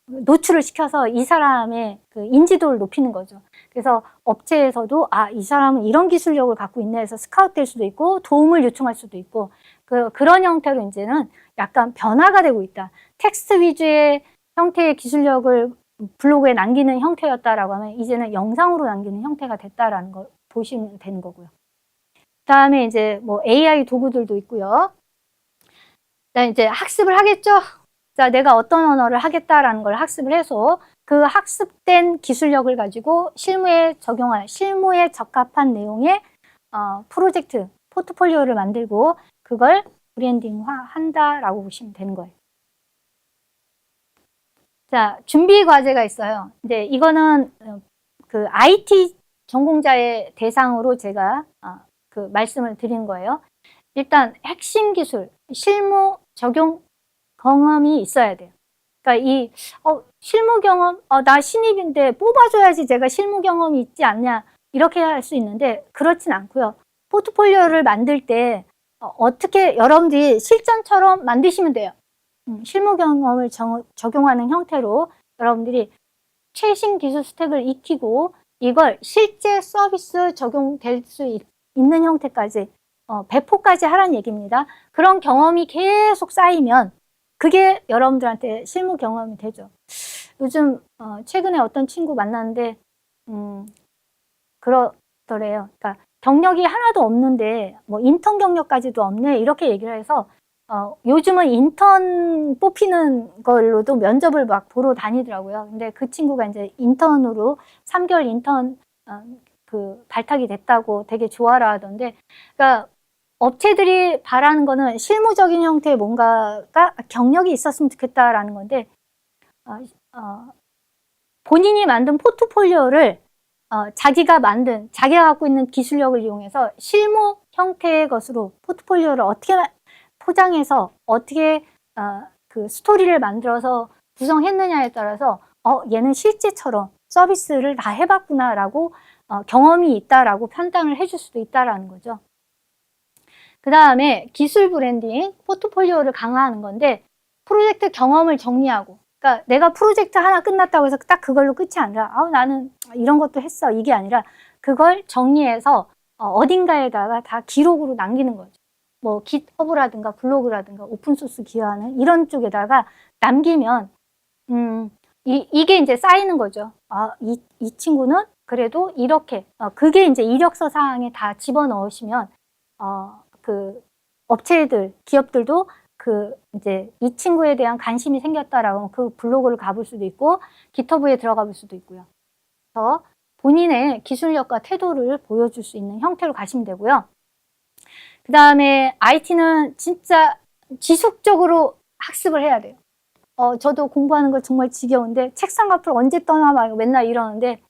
노출을 시켜서 이 사람의 그 인지도를 높이는 거죠. 그래서 업체에서도 이 사람은 이런 기술력을 갖고 있네 해서 스카우트 될 수도 있고 도움을 요청할 수도 있고 그런 형태로 이제는 약간 변화가 되고 있다. 텍스트 위주의 형태의 기술력을 블로그에 남기는 형태였다라고 하면 이제는 영상으로 남기는 형태가 됐다라는 걸 보시면 되는 거고요. 그다음에 이제 뭐 AI 도구들도 있고요. 그다음에 이제 학습을 하겠죠. 자, 내가 어떤 언어를 하겠다라는 걸 학습을 해서 그 학습된 기술력을 가지고 실무에 적합한 내용의 프로젝트, 포트폴리오를 만들고 그걸 브랜딩화 한다라고 보시면 되는 거예요. 자, 준비 과제가 있어요. 이제 이거는 그 IT 전공자의 대상으로 제가 그 말씀을 드린 거예요. 일단 핵심 기술, 실무 적용 경험이 있어야 돼요. 그러니까 이 실무 경험, 나 신입인데 뽑아줘야지 제가 실무 경험이 있지 않냐 이렇게 할 수 있는데 그렇진 않고요. 포트폴리오를 만들 때 어떻게 여러분들이 실전처럼 만드시면 돼요. 실무 경험을 적용하는 형태로 여러분들이 최신 기술 스택을 익히고 이걸 실제 서비스 적용될 수 있는 형태까지 배포까지 하라는 얘기입니다. 그런 경험이 계속 쌓이면 그게 여러분들한테 실무 경험이 되죠. 요즘 최근에 어떤 친구 만났는데 그러더래요. 그러니까 경력이 하나도 없는데 뭐 인턴 경력까지도 없네 이렇게 얘기를 해서 요즘은 인턴 뽑히는 걸로도 면접을 막 보러 다니더라고요. 근데 그 친구가 이제 인턴으로 3개월 인턴 그 발탁이 됐다고 되게 좋아라 하던데, 그러니까 업체들이 바라는 거는 실무적인 형태의 뭔가가 경력이 있었으면 좋겠다라는 건데 본인이 만든 포트폴리오를 자기가 갖고 있는 기술력을 이용해서 실무 형태의 것으로 포트폴리오를 어떻게 포장해서 어떻게 그 스토리를 만들어서 구성했느냐에 따라서 얘는 실제처럼 서비스를 다 해봤구나라고 경험이 있다라고 판단을 해줄 수도 있다라는 거죠. 그 다음에 기술 브랜딩, 포트폴리오를 강화하는 건데 프로젝트 경험을 정리하고, 그러니까 내가 프로젝트 하나 끝났다고 해서 딱 그걸로 끝이 아니라 나는 이런 것도 했어 이게 아니라 그걸 정리해서 어딘가에다가 다 기록으로 남기는 거죠. 뭐 깃허브라든가 블로그라든가 오픈소스 기여하는 이런 쪽에다가 남기면 이게 이제 쌓이는 거죠. 이 친구는 그래도 이렇게 그게 이제 이력서 사항에 다 집어넣으시면 그 업체들, 기업들도 그 이제 이 친구에 대한 관심이 생겼다라고 그 블로그를 가볼 수도 있고 깃허브에 들어가 볼 수도 있고요. 그래서 본인의 기술력과 태도를 보여줄 수 있는 형태로 가시면 되고요. 그 다음에 IT는 진짜 지속적으로 학습을 해야 돼요. 저도 공부하는 거 정말 지겨운데 책상 앞을 언제 떠나 막 맨날 이러는데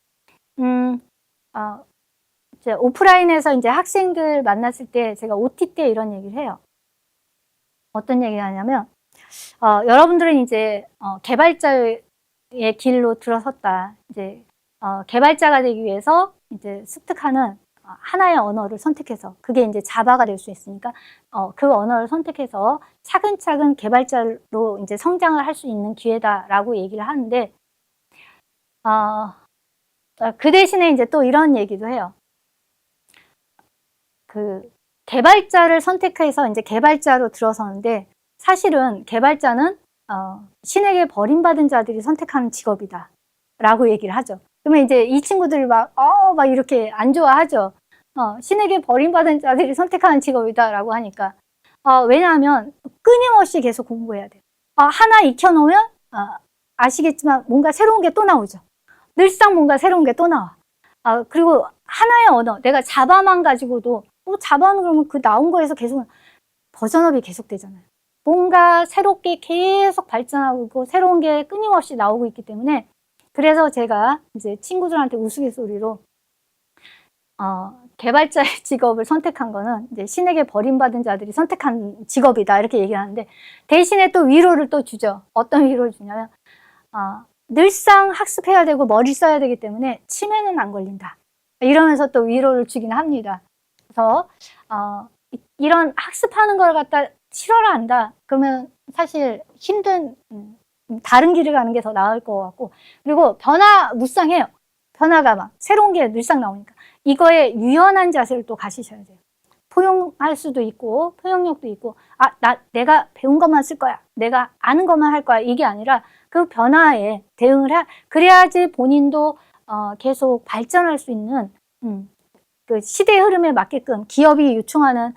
이제 오프라인에서 이제 학생들 만났을 때 제가 OT 때 이런 얘기를 해요. 어떤 얘기를 하냐면 여러분들은 이제 개발자의 길로 들어섰다. 이제 개발자가 되기 위해서 이제 습득하는 하나의 언어를 선택해서 그게 이제 자바가 될 수 있으니까 그 언어를 선택해서 차근차근 개발자로 이제 성장을 할 수 있는 기회다라고 얘기를 하는데 그 대신에 이제 또 이런 얘기도 해요. 그 개발자를 선택해서 이제 개발자로 들어서는데 사실은 개발자는 신에게 버림받은 자들이 선택하는 직업이다 라고 얘기를 하죠. 그러면 이제 이 친구들이 막 이렇게 안 좋아하죠. 신에게 버림받은 자들이 선택하는 직업이다 라고 하니까 왜냐하면 끊임없이 계속 공부해야 돼요. 하나 익혀놓으면 아시겠지만 뭔가 새로운 게 또 나오죠. 늘상 뭔가 새로운 게 또 나와. 그리고 하나의 언어, 내가 자바만 가지고도 자바는 그러면 그 나온 거에서 계속 버전업이 계속 되잖아요. 뭔가 새롭게 계속 발전하고 있고 새로운 게 끊임없이 나오고 있기 때문에 그래서 제가 이제 친구들한테 우스갯소리로 개발자의 직업을 선택한 거는 이제 신에게 버림받은 자들이 선택한 직업이다 이렇게 얘기하는데 대신에 또 위로를 또 주죠. 어떤 위로를 주냐면 늘상 학습해야 되고 머리 써야 되기 때문에 치매는 안 걸린다. 이러면서 또 위로를 주긴 합니다. 그래서 이런 학습하는 걸 갖다 싫어라 한다. 그러면 사실 힘든 다른 길을 가는 게 더 나을 것 같고 그리고 변화무쌍해요. 변화가 막 새로운 게 늘상 나오니까 이거에 유연한 자세를 또 가지셔야 돼요. 포용할 수도 있고 포용력도 있고 내가 배운 것만 쓸 거야. 내가 아는 것만 할 거야. 이게 아니라 그 변화에 대응을 그래야지 본인도 계속 발전할 수 있는 그 시대의 흐름에 맞게끔 기업이 요청하는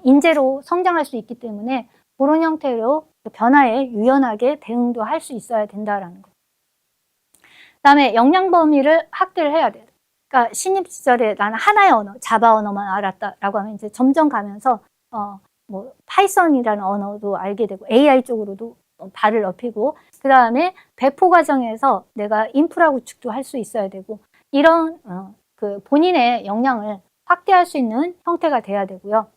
인재로 성장할 수 있기 때문에 그런 형태로 변화에 유연하게 대응도 할 수 있어야 된다라는 거. 그다음에 역량 범위를 확대를 해야 돼요. 그러니까 신입 시절에 나는 하나의 언어, 자바 언어만 알았다라고 하면 이제 점점 가면서 뭐 파이썬이라는 언어도 알게 되고 AI 쪽으로도 발을 넓히고, 그 다음에 배포 과정에서 내가 인프라 구축도 할 수 있어야 되고, 이런 그 본인의 역량을 확대할 수 있는 형태가 돼야 되고요.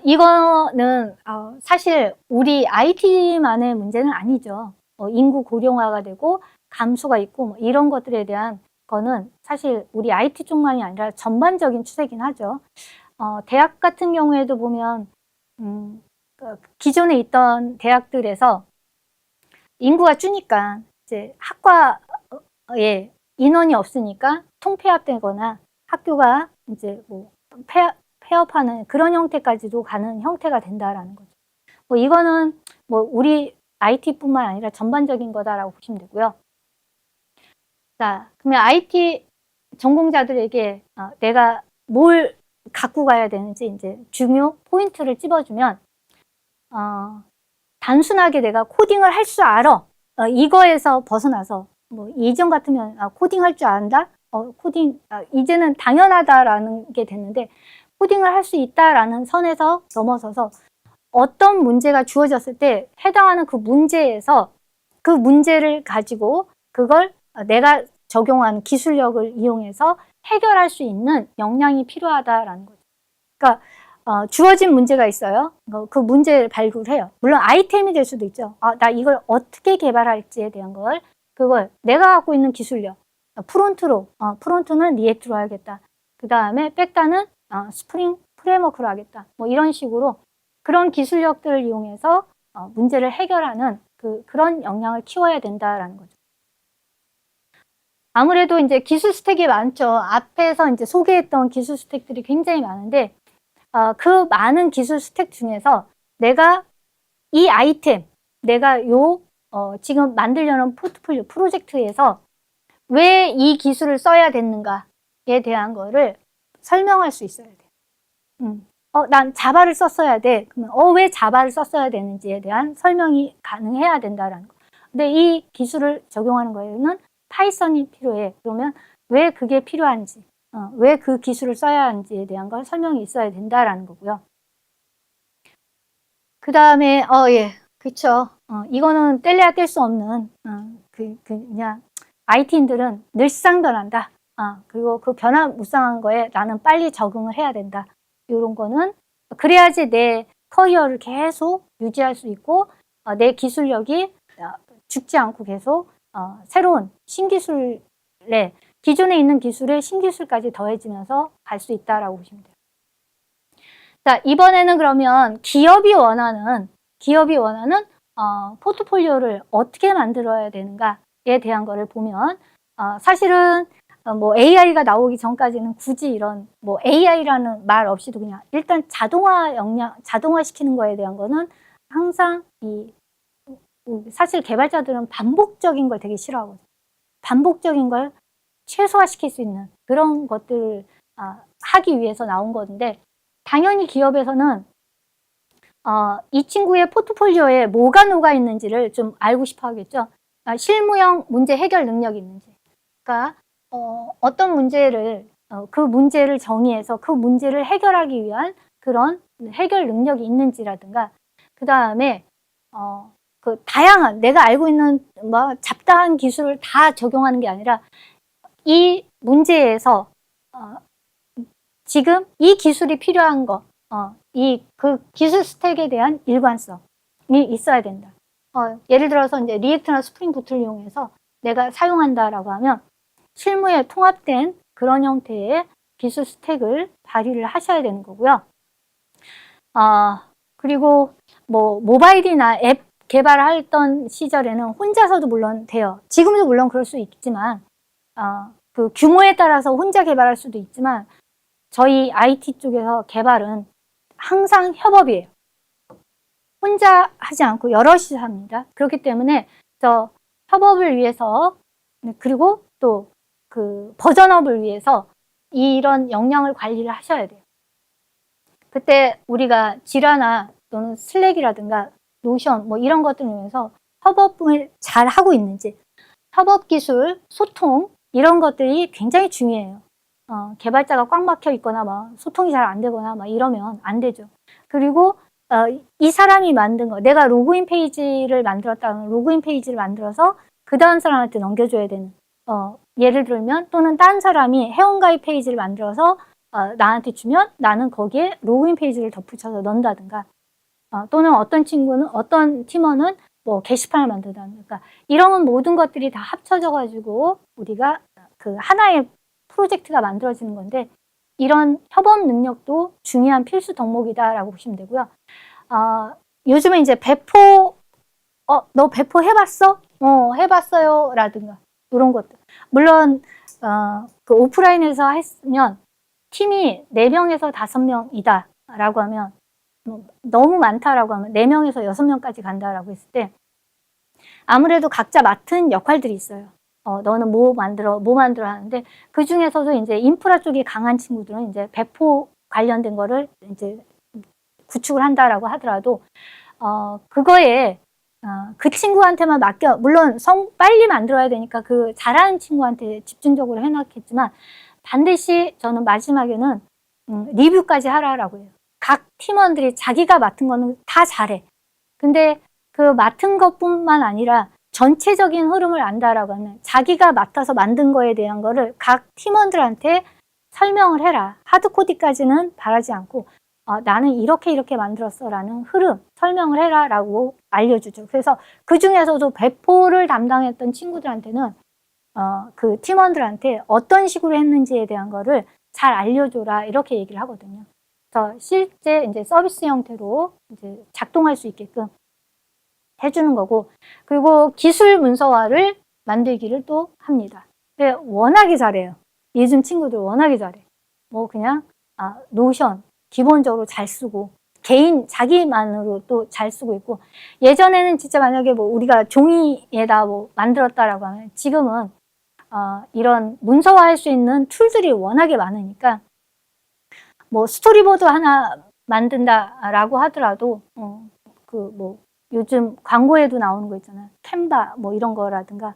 이거는 사실 우리 IT만의 문제는 아니죠. 인구 고령화가 되고 감소가 있고 뭐 이런 것들에 대한 거는 사실 우리 IT 쪽만이 아니라 전반적인 추세긴 하죠. 대학 같은 경우에도 보면 기존에 있던 대학들에서 인구가 주니까 이제 학과에 인원이 없으니까 통폐합되거나 학교가 이제 뭐 폐업하는 그런 형태까지도 가는 형태가 된다라는 거죠. 뭐 이거는 뭐 우리 IT뿐만 아니라 전반적인 거다라고 보시면 되고요. 자, 그러면 IT 전공자들에게 내가 뭘 갖고 가야 되는지 이제 중요 포인트를 찝어주면 단순하게 내가 코딩을 할 줄 알아. 이거에서 벗어나서 뭐 예전 같으면 코딩 할 줄 안다? 코딩 이제는 당연하다라는 게 됐는데 코딩을 할 수 있다라는 선에서 넘어서서 어떤 문제가 주어졌을 때 해당하는 그 문제에서 그 문제를 가지고 그걸 내가 적용한 기술력을 이용해서 해결할 수 있는 역량이 필요하다라는 거죠. 그러니까 주어진 문제가 있어요. 그 문제를 발굴해요. 물론 아이템이 될 수도 있죠. 나 이걸 어떻게 개발할지에 대한 그걸 내가 갖고 있는 기술력, 프론트는 리액트로 하겠다. 그 다음에 백단은 스프링 프레임워크로 하겠다. 뭐 이런 식으로 그런 기술력들을 이용해서 문제를 해결하는 그런 역량을 키워야 된다라는 거죠. 아무래도 이제 기술 스택이 많죠. 앞에서 이제 소개했던 기술 스택들이 굉장히 많은데 그 많은 기술 스택 중에서 내가 이 아이템, 내가 지금 만들려는 포트폴리오 프로젝트에서 왜 이 기술을 써야 됐는가에 대한 거를 설명할 수 있어야 돼. 난 자바를 썼어야 돼. 그러면 왜 자바를 썼어야 되는지에 대한 설명이 가능해야 된다라는 거. 근데 이 기술을 적용하는 거에는 파이썬이 필요해. 그러면 왜 그게 필요한지, 왜 그 기술을 써야 하는지에 대한 걸 설명이 있어야 된다라는 거고요. 그 다음에 예, 그렇죠. 이거는 뗄래야 뗄 수 없는 그냥 IT인들은 늘상 변한다. 그리고 그 변화무쌍한 거에 나는 빨리 적응을 해야 된다. 이런 거는 그래야지 내 커리어를 계속 유지할 수 있고 내 기술력이 죽지 않고 계속 새로운 신기술에 기존에 있는 기술에 신기술까지 더해지면서 갈 수 있다라고 보시면 돼요. 자, 이번에는 그러면 기업이 원하는 포트폴리오를 어떻게 만들어야 되는가에 대한 거를 보면 사실은 뭐 AI가 나오기 전까지는 굳이 이런 뭐 AI라는 말 없이도 그냥 일단 자동화 시키는 거에 대한 거는 항상 사실 개발자들은 반복적인 걸 되게 싫어하거든요. 반복적인 걸 최소화시킬 수 있는 그런 것들을 하기 위해서 나온 건데 당연히 기업에서는 이 친구의 포트폴리오에 뭐가 녹아 있는지를 좀 알고 싶어 하겠죠. 실무형 문제 해결 능력이 있는지. 그러니까 어떤 문제를 그 문제를 정의해서 그 문제를 해결하기 위한 그런 해결 능력이 있는지라든가 그 다음에 그 다양한 내가 알고 있는 뭐 잡다한 기술을 다 적용하는 게 아니라 이 문제에서 지금 이 기술이 필요한 거, 그 기술 스택에 대한 일관성이 있어야 된다. 예를 들어서 이제 리액트나 스프링 부트를 이용해서 내가 사용한다라고 하면 실무에 통합된 그런 형태의 기술 스택을 발휘를 하셔야 되는 거고요. 그리고 뭐 모바일이나 앱 개발했던 시절에는 혼자서도 물론 돼요. 지금도 물론 그럴 수 있지만 그 규모에 따라서 혼자 개발할 수도 있지만 저희 IT 쪽에서 개발은 항상 협업이에요. 혼자 하지 않고 여럿이 합니다. 그렇기 때문에 저 협업을 위해서 그리고 또 그 버전업을 위해서 이런 역량을 관리를 하셔야 돼요. 그때 우리가 지라나 또는 슬랙이라든가 노션 뭐 이런 것들을 위해서 협업을 잘 하고 있는지 협업 기술, 소통 이런 것들이 굉장히 중요해요. 개발자가 꽉 막혀 있거나 막 소통이 잘 안 되거나 막 이러면 안 되죠. 그리고 이 사람이 만든 거, 내가 로그인 페이지를 만들었다면 로그인 페이지를 만들어서 그 다음 사람한테 넘겨줘야 되는, 예를 들면 또는 딴 사람이 회원가입 페이지를 만들어서 나한테 주면 나는 거기에 로그인 페이지를 덧붙여서 넣는다든가, 또는 어떤 친구는, 어떤 팀원은 뭐 게시판을 만든다든가, 그러니까 이런 모든 것들이 다 합쳐져 가지고 우리가 그 하나의 프로젝트가 만들어지는 건데, 이런 협업 능력도 중요한 필수 덕목이다라고 보시면 되고요. 요즘은 이제 배포, 너 배포 해봤어? 해봤어요. 라든가, 이런 것들. 물론, 그 오프라인에서 했으면 팀이 4명에서 5명이다. 라고 하면, 너무 많다라고 하면 4명에서 6명까지 간다라고 했을 때, 아무래도 각자 맡은 역할들이 있어요. 너는 뭐 만들어 하는데, 그 중에서도 이제 인프라 쪽이 강한 친구들은 이제 배포 관련된 거를 이제 구축을 한다라고 하더라도, 그거에, 그 친구한테만 물론 빨리 만들어야 되니까 그 잘하는 친구한테 집중적으로 해놨겠지만, 반드시 저는 마지막에는, 리뷰까지 하라라고 해요. 각 팀원들이 자기가 맡은 거는 다 잘해. 근데 그 맡은 것뿐만 아니라 전체적인 흐름을 안다라고 하면 자기가 맡아서 만든 거에 대한 거를 각 팀원들한테 설명을 해라. 하드코디까지는 바라지 않고, 나는 이렇게 만들었어 라는 흐름 설명을 해라 라고 알려주죠. 그래서 그 중에서도 배포를 담당했던 친구들한테는 그 팀원들한테 어떤 식으로 했는지에 대한 거를 잘 알려줘라, 이렇게 얘기를 하거든요. 그래서 실제 이제 서비스 형태로 이제 작동할 수 있게끔 해주는 거고, 그리고 기술 문서화를 만들기를 또 합니다. 근데 워낙에 잘해요. 요즘 친구들 워낙에 잘해. 뭐 그냥 노션 기본적으로 잘 쓰고, 자기만으로 또 잘 쓰고 있고, 예전에는 진짜 만약에 뭐 우리가 종이에다 뭐 만들었다라고 하면, 지금은 이런 문서화할 수 있는 툴들이 워낙에 많으니까, 뭐 스토리보드 하나 만든다라고 하더라도 그 뭐 요즘 광고에도 나오는 거 있잖아요. 캔바 뭐 이런 거라든가,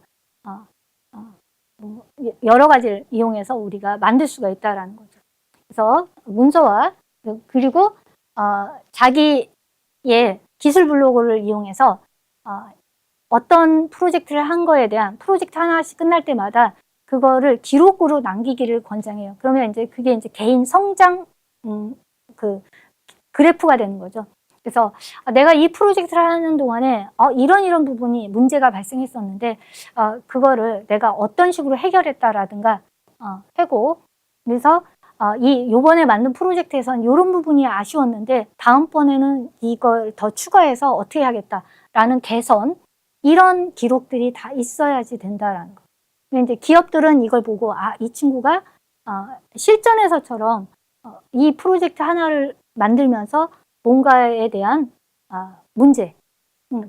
뭐 여러 가지를 이용해서 우리가 만들 수가 있다라는 거죠. 그래서 문서화, 그리고 자기의 기술 블로그를 이용해서 어떤 프로젝트를 한 거에 대한, 프로젝트 하나씩 끝날 때마다 그거를 기록으로 남기기를 권장해요. 그러면 이제 그게 이제 개인 성장 그 그래프가 되는 거죠. 그래서 내가 이 프로젝트를 하는 동안에 이런 부분이 문제가 발생했었는데, 그거를 내가 어떤 식으로 해결했다라든가 하고, 그래서 요번에 만든 프로젝트에선 이런 부분이 아쉬웠는데 다음번에는 이걸 더 추가해서 어떻게 하겠다라는 개선, 이런 기록들이 다 있어야지 된다라는 거. 근데 이제 기업들은 이걸 보고 이 친구가 실전에서처럼 이 프로젝트 하나를 만들면서 뭔가에 대한 문제,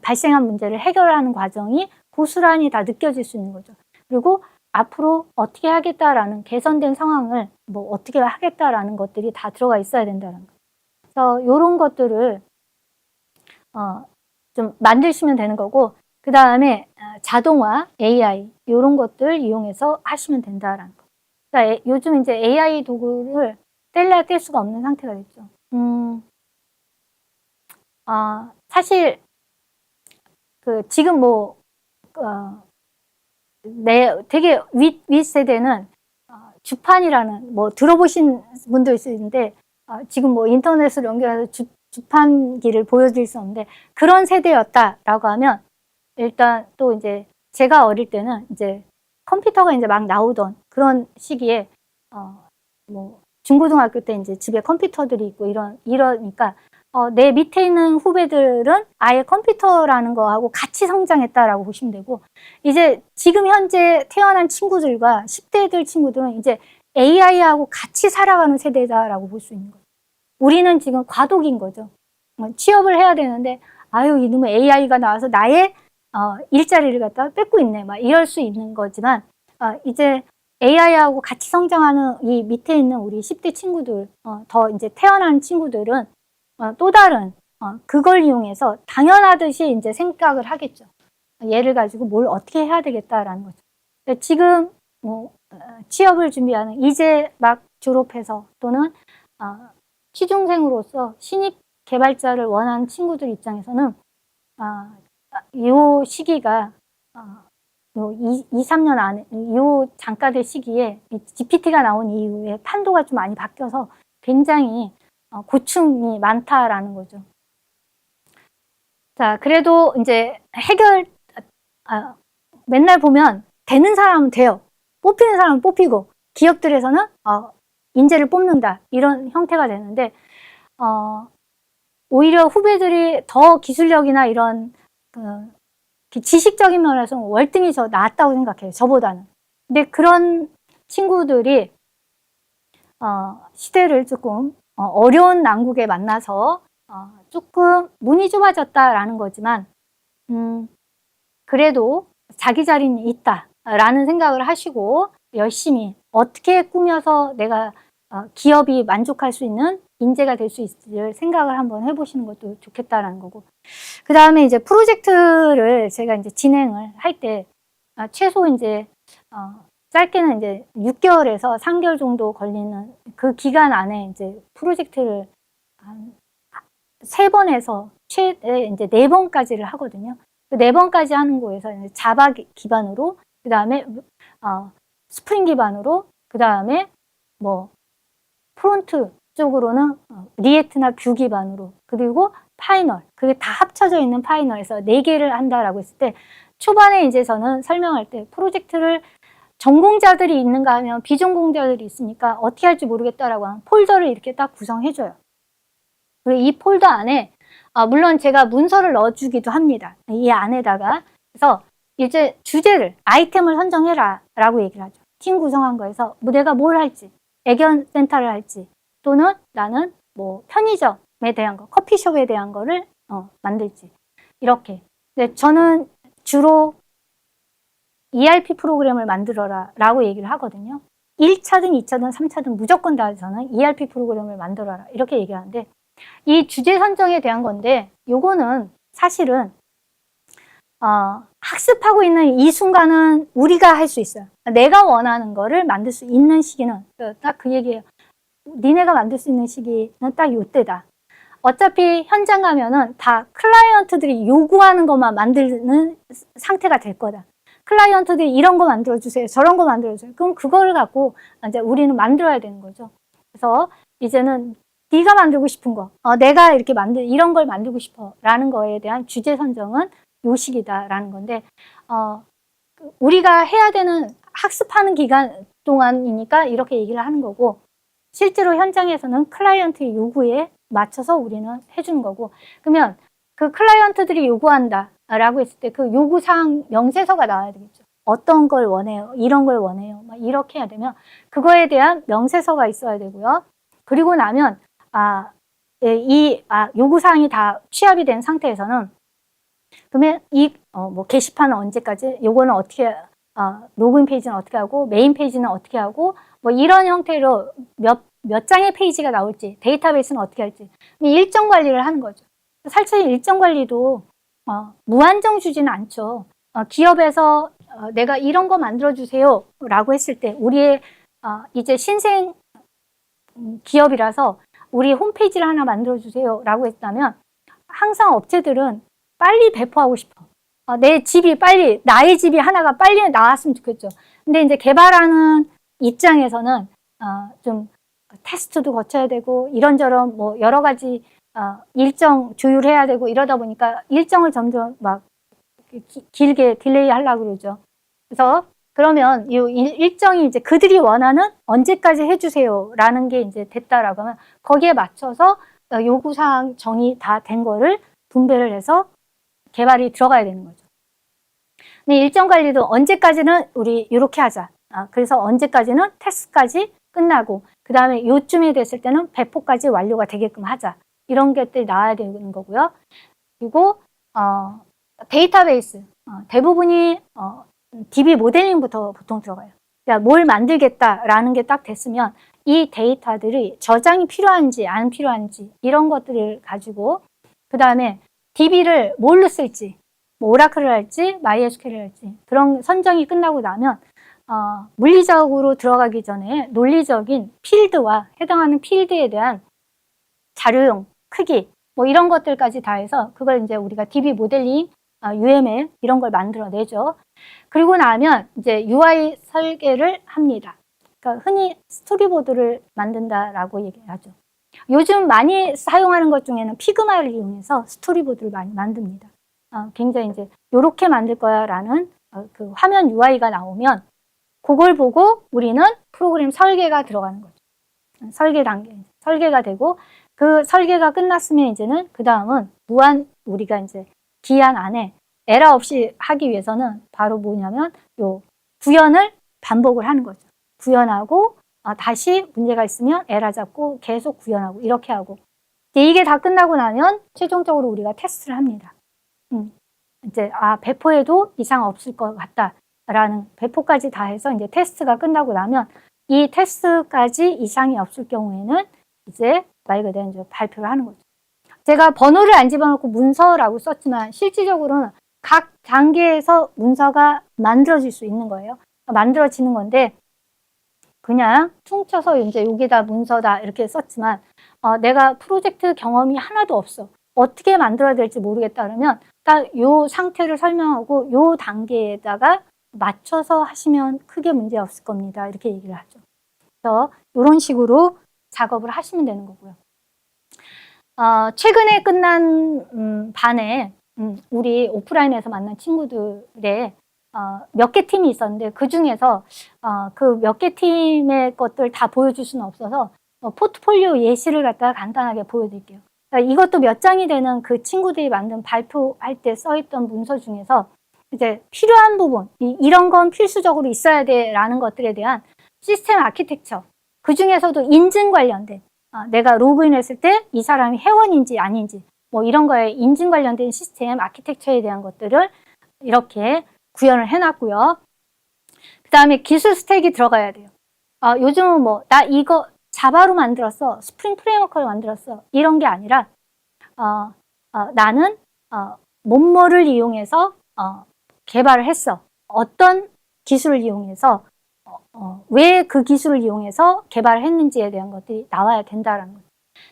발생한 문제를 해결하는 과정이 고스란히 다 느껴질 수 있는 거죠. 그리고 앞으로 어떻게 하겠다라는 개선된 상황을 뭐 어떻게 하겠다라는 것들이 다 들어가 있어야 된다는 거. 그래서 이런 것들을 좀 만드시면 되는 거고, 그 다음에 자동화, AI 이런 것들 이용해서 하시면 된다라는 거. 그러니까 요즘 이제 AI 도구를 뗄래야 뗄 수가 없는 상태가 됐죠. 사실 그 지금 뭐 되게 윗세대는 주판이라는, 뭐 들어보신 분도 있는데, 지금 뭐 인터넷으로 연결해서 주판기를 보여드릴 수 없는데, 그런 세대였다라고 하면, 일단 또 이제 제가 어릴 때는 이제 컴퓨터가 이제 막 나오던 그런 시기에 뭐 중고등학교 때 이제 집에 컴퓨터들이 있고 이러니까 내 밑에 있는 후배들은 아예 컴퓨터라는 거하고 같이 성장했다라고 보시면 되고, 이제 지금 현재 태어난 친구들과 10대들 친구들은 이제 AI하고 같이 살아가는 세대다라고 볼 수 있는 거예요. 우리는 지금 과도기인 거죠. 취업을 해야 되는데 이놈의 AI가 나와서 나의 일자리를 갖다 뺏고 있네, 막 이럴 수 있는 거지만, 이제 AI하고 같이 성장하는 이 밑에 있는 우리 10대 친구들, 더 이제 태어난 친구들은 또 다른 그걸 이용해서 당연하듯이 이제 생각을 하겠죠. 얘를 가지고 뭘 어떻게 해야 되겠다라는 거죠. 지금 뭐 취업을 준비하는, 이제 막 졸업해서 또는 취중생으로서 신입 개발자를 원하는 친구들 입장에서는 요 시기가 요 3년 안에 요 잠깐의 시기에 GPT가 나온 이후에 판도가 좀 많이 바뀌어서 굉장히 고충이 많다라는 거죠. 자, 그래도 이제 맨날 보면 되는 사람은 돼요. 뽑히는 사람은 뽑히고 기업들에서는 인재를 뽑는다 이런 형태가 되는데 오히려 후배들이 더 기술력이나 이런 지식적인 면에서 월등히 더 낫다고 생각해요. 저보다는. 근데 그런 친구들이 시대를 조금 어려운 난국에 만나서 조금 문이 좁아졌다라는 거지만 그래도 자기 자리는 있다라는 생각을 하시고 열심히 어떻게 꾸며서 내가 기업이 만족할 수 있는 인재가 될 수 있을 생각을 한번 해보시는 것도 좋겠다라는 거고, 그 다음에 이제 프로젝트를 제가 이제 진행을 할 때 최소 이제 짧게는 이제 6개월에서 3개월 정도 걸리는 그 기간 안에 이제 프로젝트를 한 3번에서 최대 이제 4번까지를 하거든요. 그 4번까지 하는 거에서 이제 자바 기반으로, 그 다음에 스프링 기반으로, 그 다음에 뭐 프론트 쪽으로는 리액트나 뷰 기반으로, 그리고 파이널, 그게 다 합쳐져 있는 파이널에서 4개를 한다라고 했을 때, 초반에 이제 저는 설명할 때 프로젝트를 전공자들이 있는가 하면 비전공자들이 있으니까 어떻게 할지 모르겠다라고 하는 폴더를 이렇게 딱 구성해줘요. 그리고 이 폴더 안에 물론 제가 문서를 넣어주기도 합니다. 이 안에다가. 그래서 이제 주제를, 아이템을 선정해라 라고 얘기를 하죠. 팀 구성한 거에서 내가 뭘 할지, 애견 센터를 할지, 또는 나는 뭐 편의점에 대한 거, 커피숍에 대한 거를 만들지, 이렇게. 근데 저는 주로 ERP 프로그램을 만들어라 라고 얘기를 하거든요. 1차든 2차든 3차든 무조건 다 저는 ERP 프로그램을 만들어라 이렇게 얘기하는데, 이 주제 선정에 대한 건데, 요거는 사실은 학습하고 있는 이 순간은 우리가 할 수 있어요. 내가 원하는 거를 만들 수 있는 시기는 딱 그 얘기예요. 니네가 만들 수 있는 시기는 딱 요때다. 어차피 현장 가면은 다 클라이언트들이 요구하는 것만 만드는 상태가 될 거다. 클라이언트들이 이런 거 만들어주세요, 저런 거 만들어주세요. 그럼 그거를 갖고 이제 우리는 만들어야 되는 거죠. 그래서 이제는 네가 만들고 싶은 거, 내가 이렇게 이런 걸 만들고 싶어 라는 거에 대한 주제 선정은 요 시기다라는 건데, 우리가 해야 되는 학습하는 기간 동안이니까 이렇게 얘기를 하는 거고, 실제로 현장에서는 클라이언트의 요구에 맞춰서 우리는 해주는 거고, 그러면 그 클라이언트들이 요구한다 라고 했을 때 그 요구사항 명세서가 나와야 되겠죠. 어떤 걸 원해요, 이런 걸 원해요, 막 이렇게 해야 되면 그거에 대한 명세서가 있어야 되고요. 그리고 나면 요구사항이 다 취합이 된 상태에서는, 그러면 뭐 게시판은 언제까지, 요거는 어떻게, 로그인 페이지는 어떻게 하고, 메인 페이지는 어떻게 하고, 뭐 이런 형태로 몇 장의 페이지가 나올지, 데이터베이스는 어떻게 할지, 일정 관리를 하는 거죠. 사실 일정 관리도 무한정 주지는 않죠. 기업에서 내가 이런 거 만들어주세요 라고 했을 때, 우리의 이제 신생 기업이라서 우리 홈페이지를 하나 만들어주세요 라고 했다면, 항상 업체들은 빨리 배포하고 싶어. 내 집이 빨리, 나의 집이 하나가 빨리 나왔으면 좋겠죠. 근데 이제 개발하는 입장에서는 좀 테스트도 거쳐야 되고, 이런저런 뭐 여러 가지 일정 조율해야 되고, 이러다 보니까 일정을 점점 막 길게 딜레이 하려고 그러죠. 그래서 그러면 이 일정이 이제 그들이 원하는 언제까지 해주세요 라는 게 이제 됐다라고 하면, 거기에 맞춰서 요구사항 정의 다 된 거를 분배를 해서 개발이 들어가야 되는 거죠. 근데 일정 관리도 언제까지는 우리 이렇게 하자. 그래서 언제까지는 테스트까지 끝나고, 그 다음에 요쯤에 됐을 때는 배포까지 완료가 되게끔 하자. 이런 것들이 나와야 되는 거고요. 그리고 데이터베이스, 대부분이 DB 모델링부터 보통 들어가요. 그러니까 뭘 만들겠다라는 게 딱 됐으면 이 데이터들이 저장이 필요한지 안 필요한지 이런 것들을 가지고, 그 다음에 DB를 뭘로 쓸지, 뭐 오라클을 할지 MySQL을 할지, 그런 선정이 끝나고 나면 물리적으로 들어가기 전에 논리적인 필드와 해당하는 필드에 대한 자료용 크기, 뭐 이런 것들까지 다 해서 그걸 이제 우리가 DB 모델링, UML 이런 걸 만들어내죠. 그리고 나면 이제 UI 설계를 합니다. 그러니까 흔히 스토리보드를 만든다라고 얘기하죠. 요즘 많이 사용하는 것 중에는 피그마를 이용해서 스토리보드를 많이 만듭니다. 굉장히 이제 요렇게 만들 거야 라는 그 화면 UI가 나오면 그걸 보고 우리는 프로그램 설계가 들어가는 거죠. 설계 단계, 설계가 되고 그 설계가 끝났으면 이제는 그 다음은 무한 우리가 이제 기한 안에 에러 없이 하기 위해서는 바로 뭐냐면 요 구현을 반복을 하는 거죠. 구현하고 다시 문제가 있으면 에러 잡고 계속 구현하고 이렇게 하고 이게 다 끝나고 나면 최종적으로 우리가 테스트를 합니다. 이제 배포에도 이상 없을 것 같다라는 배포까지 다 해서 이제 테스트가 끝나고 나면 이 테스트까지 이상이 없을 경우에는 이제 말 그대로 이제 발표를 하는 거죠. 제가 번호를 안 집어넣고 문서라고 썼지만 실질적으로는 각 단계에서 문서가 만들어질 수 있는 거예요. 만들어지는 건데 그냥 퉁쳐서 이제 여기다 문서다 이렇게 썼지만 내가 프로젝트 경험이 하나도 없어. 어떻게 만들어야 될지 모르겠다 그러면 딱 요 상태를 설명하고 요 단계에다가 맞춰서 하시면 크게 문제 없을 겁니다. 이렇게 얘기를 하죠. 그래서 이런 식으로 작업을 하시면 되는 거고요. 최근에 끝난 반에 우리 오프라인에서 만난 친구들의 몇 개 팀이 있었는데 그 중에서 그 몇 개 팀의 것들 다 보여줄 수는 없어서 포트폴리오 예시를 갖다가 간단하게 보여드릴게요. 그러니까 이것도 몇 장이 되는 그 친구들이 만든 발표할 때 써있던 문서 중에서 이제 필요한 부분, 이런 건 필수적으로 있어야 돼라는 것들에 대한 시스템 아키텍처, 그 중에서도 인증 관련된 내가 로그인했을 때 이 사람이 회원인지 아닌지 뭐 이런 거에 인증 관련된 시스템 아키텍처에 대한 것들을 이렇게 구현을 해놨고요. 그 다음에 기술 스택이 들어가야 돼요. 요즘은 뭐 나 이거 자바로 만들었어, 스프링 프레임워크를 만들었어 이런 게 아니라 나는 뭐뭐를 이용해서 개발을 했어. 어떤 기술을 이용해서 왜 그 기술을 이용해서 개발을 했는지에 대한 것들이 나와야 된다라는 거죠.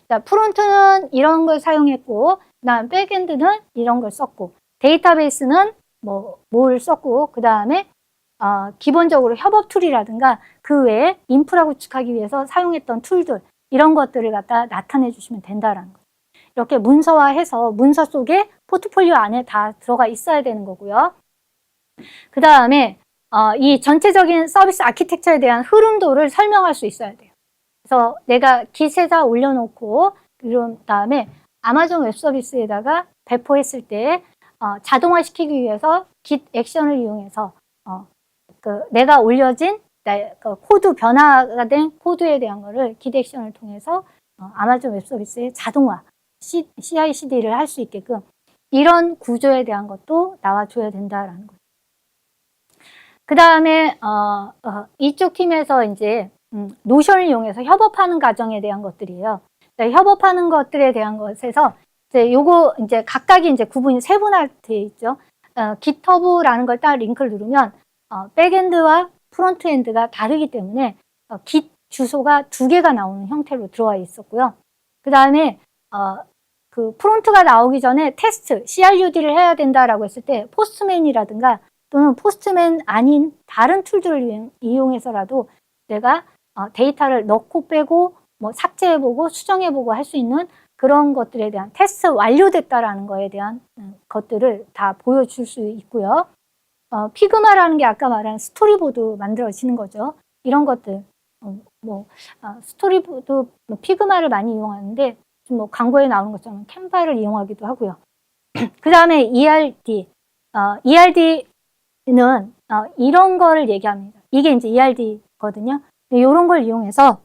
자, 프론트는 이런 걸 사용했고 그다음 백엔드는 이런 걸 썼고 데이터베이스는 뭘 썼고 그 다음에 기본적으로 협업 툴이라든가 그 외에 인프라 구축하기 위해서 사용했던 툴들 이런 것들을 갖다 나타내 주시면 된다라는 거죠. 이렇게 문서화해서 문서 속에 포트폴리오 안에 다 들어가 있어야 되는 거고요. 그 다음에 이 전체적인 서비스 아키텍처에 대한 흐름도를 설명할 수 있어야 돼요. 그래서 내가 깃에다 올려놓고 그런 다음에 아마존 웹 서비스에다가 배포했을 때 자동화시키기 위해서 깃 액션을 이용해서 내가 올려진 코드 변화가 된 코드에 대한 거를 깃 액션을 통해서 아마존 웹 서비스의 자동화 CI/CD를 할 수 있게끔 이런 구조에 대한 것도 나와줘야 된다라는 거죠. 그 다음에 이쪽 팀에서 이제 노션을 이용해서 협업하는 과정에 대한 것들이에요. 협업하는 것들에 대한 것에서 요거 이제 각각이 이제 구분이 세분화되어 있죠. 깃허브라는 걸 딱 링크를 누르면 백엔드와 프론트엔드가 다르기 때문에 깃 주소가 2개가 나오는 형태로 들어와 있었고요. 그 다음에 그 프론트가 나오기 전에 테스트, CRUD를 해야 된다라고 했을 때 포스트맨이라든가 또는 포스트맨 아닌 다른 툴들을 이용해서라도 내가 데이터를 넣고 빼고 뭐 삭제해보고 수정해보고 할 수 있는 그런 것들에 대한 테스트 완료됐다라는 거에 대한 것들을 다 보여줄 수 있고요. 피그마라는 게 아까 말한 스토리보드 만들어지는 거죠. 이런 것들 스토리보드 피그마를 많이 이용하는데 좀 광고에 나오는 것처럼 캔바를 이용하기도 하고요. 그 다음에 ERD, ERD는 이런 거를 얘기합니다. 이게 이제 ERD거든요. 이런 걸 이용해서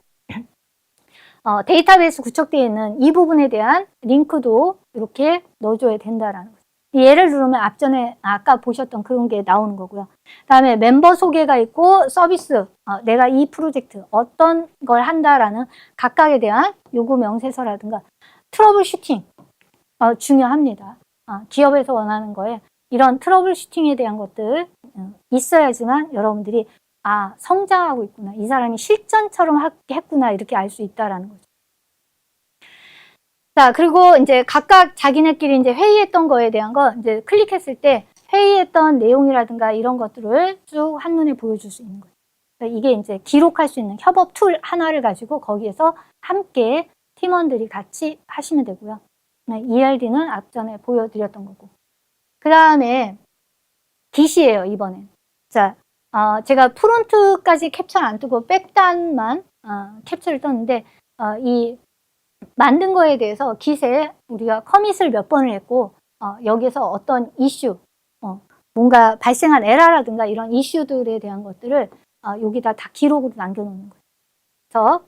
데이터베이스 구축되어 있는 이 부분에 대한 링크도 이렇게 넣어줘야 된다라는 거죠. 얘를 누르면 앞전에 아까 보셨던 그런 게 나오는 거고요. 다음에 멤버 소개가 있고 서비스, 내가 이 프로젝트 어떤 걸 한다라는 각각에 대한 요구 명세서라든가 트러블 슈팅 중요합니다. 기업에서 원하는 거에 이런 트러블 슈팅에 대한 것들 있어야지만 여러분들이 성장하고 있구나. 이 사람이 실전처럼 했구나. 이렇게 알 수 있다라는 거죠. 자, 그리고 이제 각각 자기네끼리 이제 회의했던 거에 대한 거 이제 클릭했을 때 회의했던 내용이라든가 이런 것들을 쭉 한눈에 보여줄 수 있는 거예요. 그러니까 이게 이제 기록할 수 있는 협업 툴 하나를 가지고 거기에서 함께 팀원들이 같이 하시면 되고요. ERD는 앞전에 보여드렸던 거고. 그 다음에 DC예요, 이번엔. 자, 제가 프론트까지 캡처를 안 뜨고 백단만 캡처를 떴는데, 이 만든 거에 대해서 깃에 우리가 커밋을 몇 번을 했고, 여기서 어떤 이슈, 뭔가 발생한 에러라든가 이런 이슈들에 대한 것들을 여기다 다 기록으로 남겨놓는 거예요. 그래서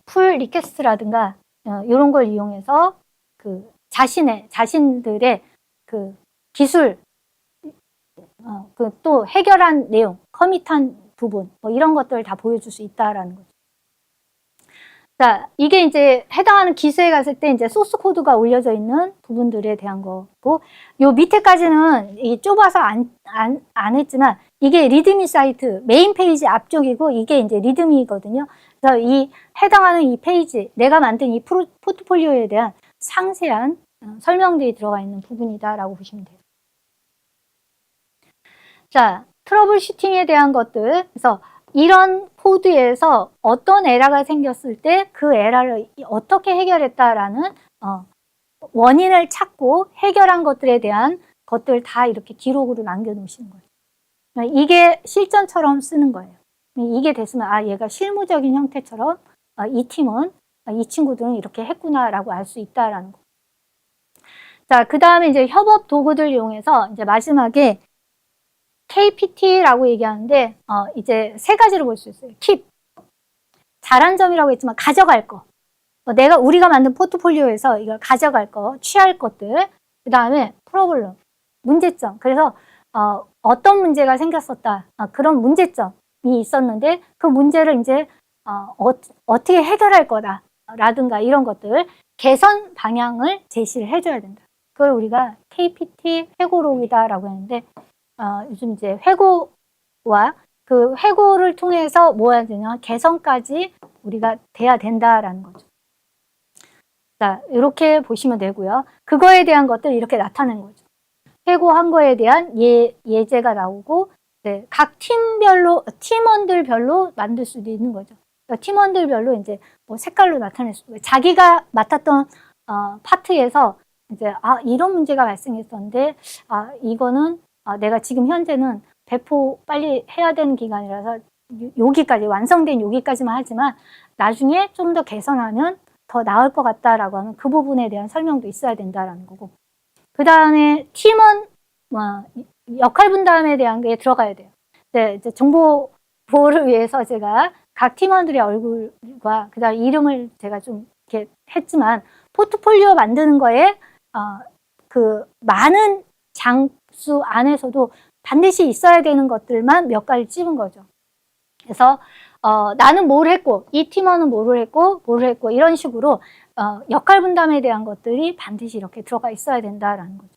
풀 리퀘스트라든가 이런 걸 이용해서 그 자신들의 그 기술, 그 또 해결한 내용, 커밋한 부분, 뭐 이런 것들을 다 보여줄 수 있다라는 거죠. 자, 이게 이제 해당하는 기수에 갔을 때 이제 소스 코드가 올려져 있는 부분들에 대한 거고, 요 밑에까지는 이 좁아서 안 했지만, 이게 리드미 사이트, 메인 페이지 앞쪽이고, 이게 이제 리드미거든요. 그래서 이 해당하는 이 페이지, 내가 만든 이 포트폴리오에 대한 상세한 설명들이 들어가 있는 부분이다라고 보시면 돼요. 자, 트러블 슈팅에 대한 것들. 그래서 이런 코드에서 어떤 에러가 생겼을 때 그 에러를 어떻게 해결했다라는 원인을 찾고 해결한 것들에 대한 것들 다 이렇게 기록으로 남겨놓으시는 거예요. 이게 실전처럼 쓰는 거예요. 이게 됐으면 얘가 실무적인 형태처럼 이 팀은 이 친구들은 이렇게 했구나라고 알 수 있다라는 거. 자, 그 다음에 이제 협업 도구들 이용해서 이제 마지막에 KPT라고 얘기하는데 이제 세 가지로 볼 수 있어요. 킵, 잘한 점이라고 했지만 가져갈 거. 우리가 만든 포트폴리오에서 이걸 가져갈 거, 취할 것들. 그 다음에 프로블럼, 문제점. 그래서 어떤 문제가 생겼었다. 그런 문제점이 있었는데 그 문제를 이제 어떻게 해결할 거다. 라든가 이런 것들 개선 방향을 제시를 해줘야 된다. 그걸 우리가 KPT 회고록이다라고 했는데 요즘 이제 회고와 그 회고를 통해서 뭐 해야 되냐, 개선까지 우리가 돼야 된다라는 거죠. 자, 이렇게 보시면 되고요. 그거에 대한 것들 이렇게 나타내는 거죠. 회고한 거에 대한 예제가 나오고, 네, 각 팀원들별로 만들 수도 있는 거죠. 그러니까 팀원들별로 이제 뭐 색깔로 나타낼 수 있고, 자기가 맡았던 파트에서 이제 이런 문제가 발생했었는데, 이거는 내가 지금 현재는 배포 빨리 해야 되는 기간이라서 여기까지 완성된 여기까지만 하지만 나중에 좀 더 개선하면 더 나을 것 같다라고 하면 그 부분에 대한 설명도 있어야 된다라는 거고, 그 다음에 팀원 역할 분담에 대한 게 들어가야 돼요. 네, 이제 정보 보호를 위해서 제가 각 팀원들의 얼굴과 그다음 이름을 제가 좀 이렇게 했지만 포트폴리오 만드는 거에 그 많은 장수 안에서도 반드시 있어야 되는 것들만 몇 가지 찝은 거죠. 그래서 나는 뭘 했고 이 팀원은 뭘 했고 이런 식으로 역할 분담에 대한 것들이 반드시 이렇게 들어가 있어야 된다라는 거죠.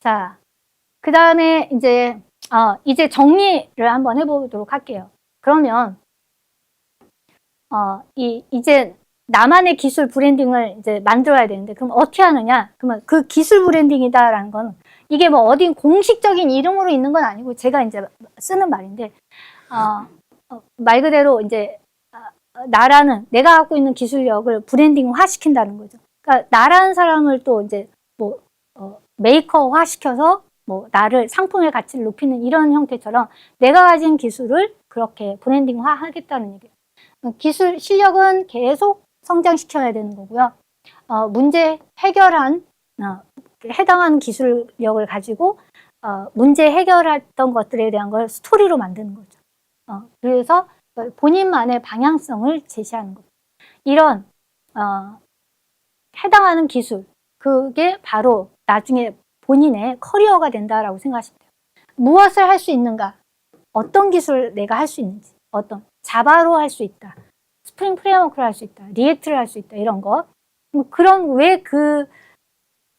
자, 그 다음에 이제 정리를 한번 해보도록 할게요. 그러면 이제 나만의 기술 브랜딩을 이제 만들어야 되는데 그럼 어떻게 하느냐? 그러면 그 기술 브랜딩이다라는 건 이게 뭐 어디 공식적인 이름으로 있는 건 아니고 제가 이제 쓰는 말인데 말 그대로 이제 내가 갖고 있는 기술력을 브랜딩화 시킨다는 거죠. 그러니까 나라는 사람을 또 이제 뭐 메이커화 시켜서 뭐 나를 상품의 가치를 높이는 이런 형태처럼 내가 가진 기술을 그렇게 브랜딩화 하겠다는 얘기예요. 기술 실력은 계속 성장시켜야 되는 거고요. 문제 해결한 해당하는 기술력을 가지고 문제 해결했던 것들에 대한 걸 스토리로 만드는 거죠. 그래서 본인만의 방향성을 제시하는 거죠. 이런 해당하는 기술, 그게 바로 나중에 본인의 커리어가 된다라고 생각하시면 돼요. 무엇을 할 수 있는가? 어떤 기술을 내가 할 수 있는지, 어떤 자바로 할 수 있다, 스프링 프레임워크를 할 수 있다, 리액트를 할 수 있다, 이런 거. 그럼 왜 그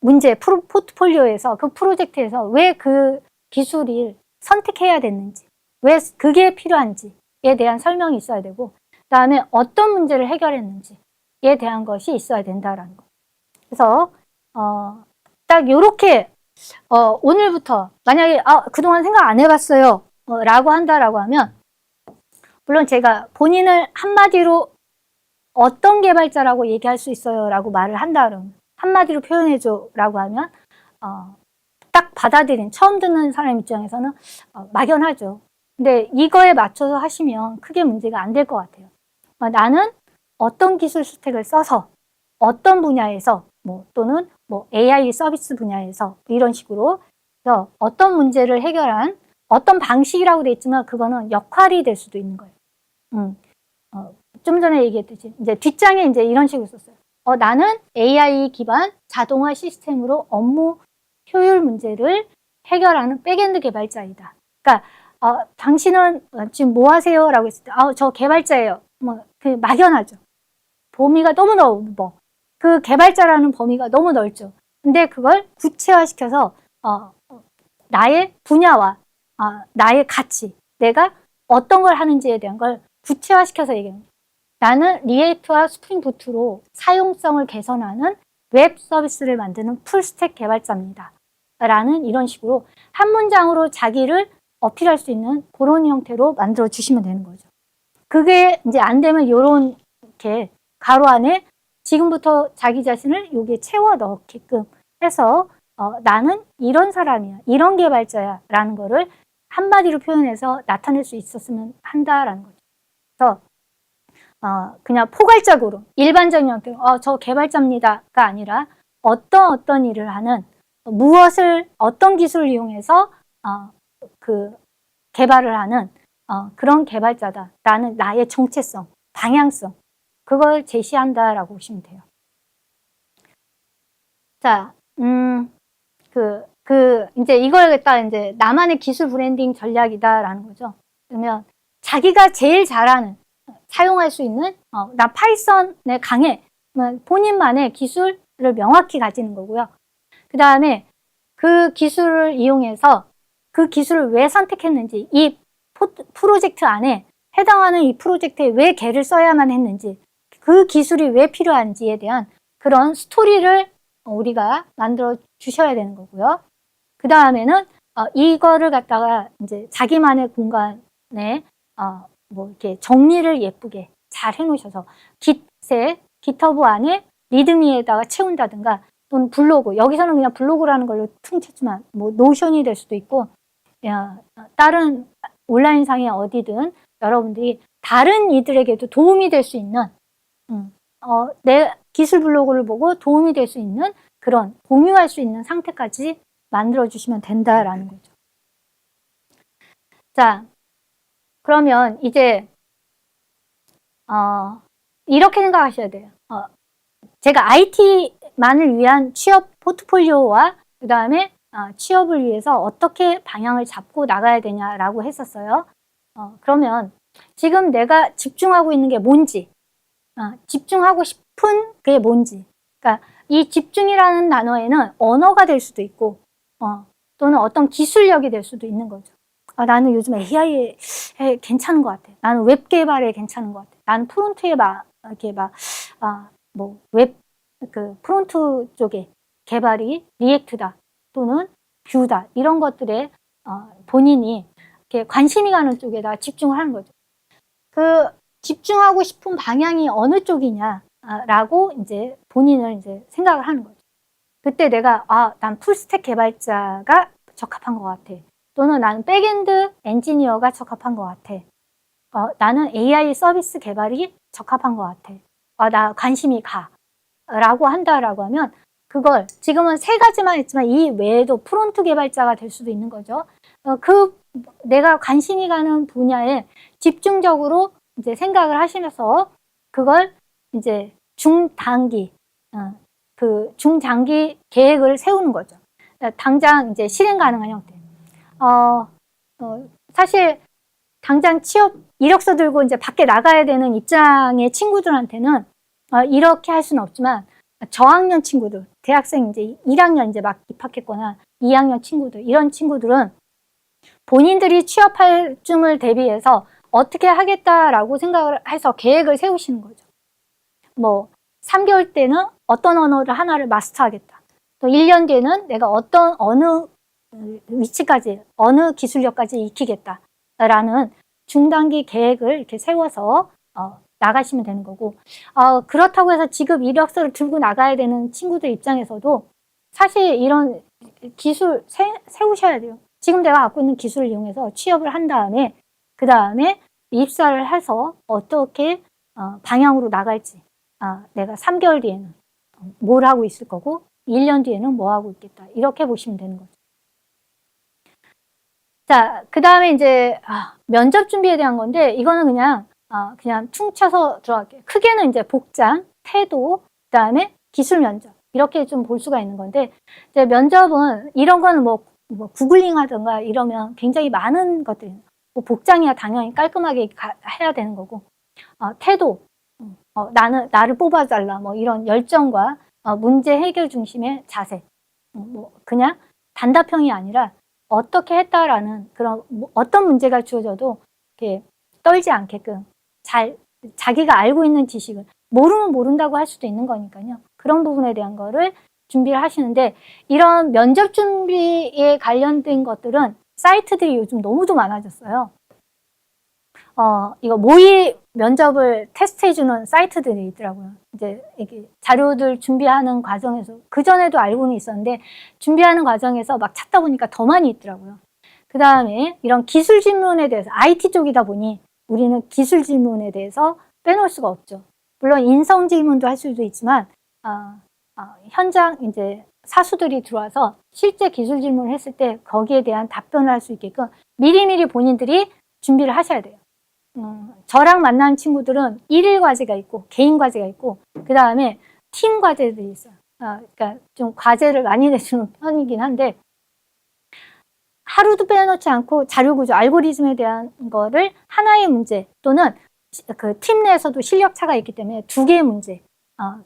문제, 포트폴리오에서, 그 프로젝트에서 왜 그 기술을 선택해야 됐는지, 왜 그게 필요한지에 대한 설명이 있어야 되고, 그 다음에 어떤 문제를 해결했는지, 대한 것이 있어야 된다라는 거. 그래서 딱 요렇게 오늘부터 만약에 그동안 생각 안 해봤어요 라고 한다라고 하면, 물론 제가 본인을 한마디로 어떤 개발자라고 얘기할 수 있어요 라고 말을 한다 그러면, 한마디로 표현해줘 라고 하면 딱 받아들인, 처음 듣는 사람 입장에서는 막연하죠. 근데 이거에 맞춰서 하시면 크게 문제가 안 될 것 같아요. 나는 어떤 기술 스택을 써서 어떤 분야에서 또는 AI 서비스 분야에서 이런 식으로 그래서 어떤 문제를 해결한 어떤 방식이라고 돼 있지만 그거는 역할이 될 수도 있는 거예요. 좀 전에 얘기했듯이 이제 뒷장에 이제 이런 식으로 썼어요. 나는 AI 기반 자동화 시스템으로 업무 효율 문제를 해결하는 백엔드 개발자이다. 그러니까 당신은 지금 뭐 하세요? 라고 했을 때 저 개발자예요. 그 막연하죠. 범위가 너무 넓어. 그 개발자라는 범위가 너무 넓죠. 근데 그걸 구체화시켜서 나의 분야와 나의 가치, 내가 어떤 걸 하는지에 대한 걸 구체화시켜서 얘기합니다. 나는 리액트와 스프링 부트로 사용성을 개선하는 웹 서비스를 만드는 풀스택 개발자입니다. 라는 이런 식으로 한 문장으로 자기를 어필할 수 있는 그런 형태로 만들어 주시면 되는 거죠. 그게 이제 안 되면 요런 이렇게 가로 안에 지금부터 자기 자신을 여기에 채워 넣게끔 해서 나는 이런 사람이야, 이런 개발자야 라는 거를 한마디로 표현해서 나타낼 수 있었으면 한다라는 거죠. 그래서 그냥 포괄적으로 일반적인 형태로 저 개발자입니다가 아니라 어떤 일을 하는, 무엇을 어떤 기술을 이용해서 그 개발을 하는 그런 개발자다라는 나의 정체성, 방향성, 그걸 제시한다라고 보시면 돼요. 자, 이제 이걸 갖다 이제 나만의 기술 브랜딩 전략이다라는 거죠. 그러면 자기가 제일 잘하는, 사용할 수 있는, 나 파이썬에 강해. 본인만의 기술을 명확히 가지는 거고요. 그 다음에 그 기술을 이용해서 그 기술을 왜 선택했는지, 이 프로젝트 안에 해당하는 이 프로젝트에 왜 걔를 써야만 했는지, 그 기술이 왜 필요한지에 대한 그런 스토리를 우리가 만들어 주셔야 되는 거고요. 그 다음에는 이거를 갖다가 이제 자기만의 공간에 이렇게 정리를 예쁘게 잘 해놓으셔서 깃허브 안에 리드미에다가 채운다든가, 또는 블로그, 여기서는 그냥 블로그라는 걸로 퉁쳤지만 노션이 될 수도 있고 다른 온라인상에 어디든 여러분들이 다른 이들에게도 도움이 될 수 있는 내 기술 블로그를 보고 도움이 될 수 있는 그런 공유할 수 있는 상태까지 만들어 주시면 된다라는 거죠. 자, 그러면 이제 이렇게 생각하셔야 돼요. 제가 IT만을 위한 취업 포트폴리오와 그 다음에 취업을 위해서 어떻게 방향을 잡고 나가야 되냐라고 했었어요. 그러면 지금 내가 집중하고 있는 게 뭔지, 집중하고 싶은 게 뭔지, 그러니까 이 집중이라는 단어에는 언어가 될 수도 있고 또는 어떤 기술력이 될 수도 있는 거죠. 나는 요즘 AI에 괜찮은 것 같아. 나는 웹 개발에 괜찮은 것 같아. 나는 프론트에 이렇게 웹 프론트 쪽에 개발이 리액트다 또는 뷰다, 이런 것들에 본인이 이렇게 관심이 가는 쪽에다 집중을 하는 거죠. 그 집중하고 싶은 방향이 어느 쪽이냐라고 이제 본인을 이제 생각을 하는 거죠. 그때 내가 난 풀스택 개발자가 적합한 것 같아. 또는 나는 백엔드 엔지니어가 적합한 것 같아. 나는 AI 서비스 개발이 적합한 것 같아. 나 관심이 가. 라고 한다라고 하면 그걸 지금은 3가지만 했지만 이 외에도 프론트 개발자가 될 수도 있는 거죠. 내가 관심이 가는 분야에 집중적으로 이제 생각을 하시면서 그걸 이제 중단기, 중장기 계획을 세우는 거죠. 당장 이제 실행 가능한 형태. 사실 당장 취업 이력서 들고 이제 밖에 나가야 되는 입장의 친구들한테는 이렇게 할 수는 없지만, 저학년 친구들, 대학생 이제 1학년 이제 막 입학했거나 2학년 친구들, 이런 친구들은 본인들이 취업할 쯤을 대비해서 어떻게 하겠다라고 생각을 해서 계획을 세우시는 거죠. 3개월 때는 어떤 언어를 하나를 마스터하겠다. 또 1년 뒤에는 내가 어느 위치까지, 어느 기술력까지 익히겠다라는 중단기 계획을 이렇게 세워서 나가시면 되는 거고, 그렇다고 해서 지금 이력서를 들고 나가야 되는 친구들 입장에서도 사실 이런 기술 세우셔야 돼요. 지금 내가 갖고 있는 기술을 이용해서 취업을 한 다음에 그 다음에 입사를 해서 어떻게 방향으로 나갈지, 내가 3개월 뒤에는 뭘 하고 있을 거고 1년 뒤에는 뭐 하고 있겠다, 이렇게 보시면 되는 거죠. 자, 그 다음에 이제 면접 준비에 대한 건데, 이거는 그냥 퉁쳐서 들어갈게요. 크게는 이제 복장, 태도, 그 다음에 기술 면접, 이렇게 좀 볼 수가 있는 건데, 이제 면접은 이런 거는 뭐 구글링 하든가 이러면 굉장히 많은 것들이, 뭐 복장이야 당연히 깔끔하게 해야 되는 거고, 태도, 나를 뽑아달라, 뭐 이런 열정과 문제 해결 중심의 자세, 뭐 그냥 단답형이 아니라 어떻게 했다라는 그런 어떤 문제가 주어져도 이렇게 떨지 않게끔 자기가 알고 있는 지식을, 모르면 모른다고 할 수도 있는 거니까요. 그런 부분에 대한 거를 준비를 하시는데, 이런 면접 준비에 관련된 것들은 사이트들이 요즘 너무도 많아졌어요. 이거 모의 면접을 테스트해주는 사이트들이 있더라고요. 이제 이게 자료들 준비하는 과정에서, 그전에도 알고는 있었는데 준비하는 과정에서 막 찾다 보니까 더 많이 있더라고요. 그 다음에 이런 기술 질문에 대해서, IT 쪽이다 보니 우리는 기술 질문에 대해서 빼놓을 수가 없죠. 물론 인성 질문도 할 수도 있지만 현장 이제 사수들이 들어와서 실제 기술 질문을 했을 때 거기에 대한 답변을 할 수 있게끔 미리미리 본인들이 준비를 하셔야 돼요. 저랑 만난 친구들은 일일 과제가 있고 개인 과제가 있고 그 다음에 팀 과제들이 있어요. 그러니까 좀 과제를 많이 내주는 편이긴 한데, 하루도 빼놓지 않고 자료 구조, 알고리즘에 대한 거를 하나의 문제 또는 그 팀 내에서도 실력 차가 있기 때문에 2개의 문제,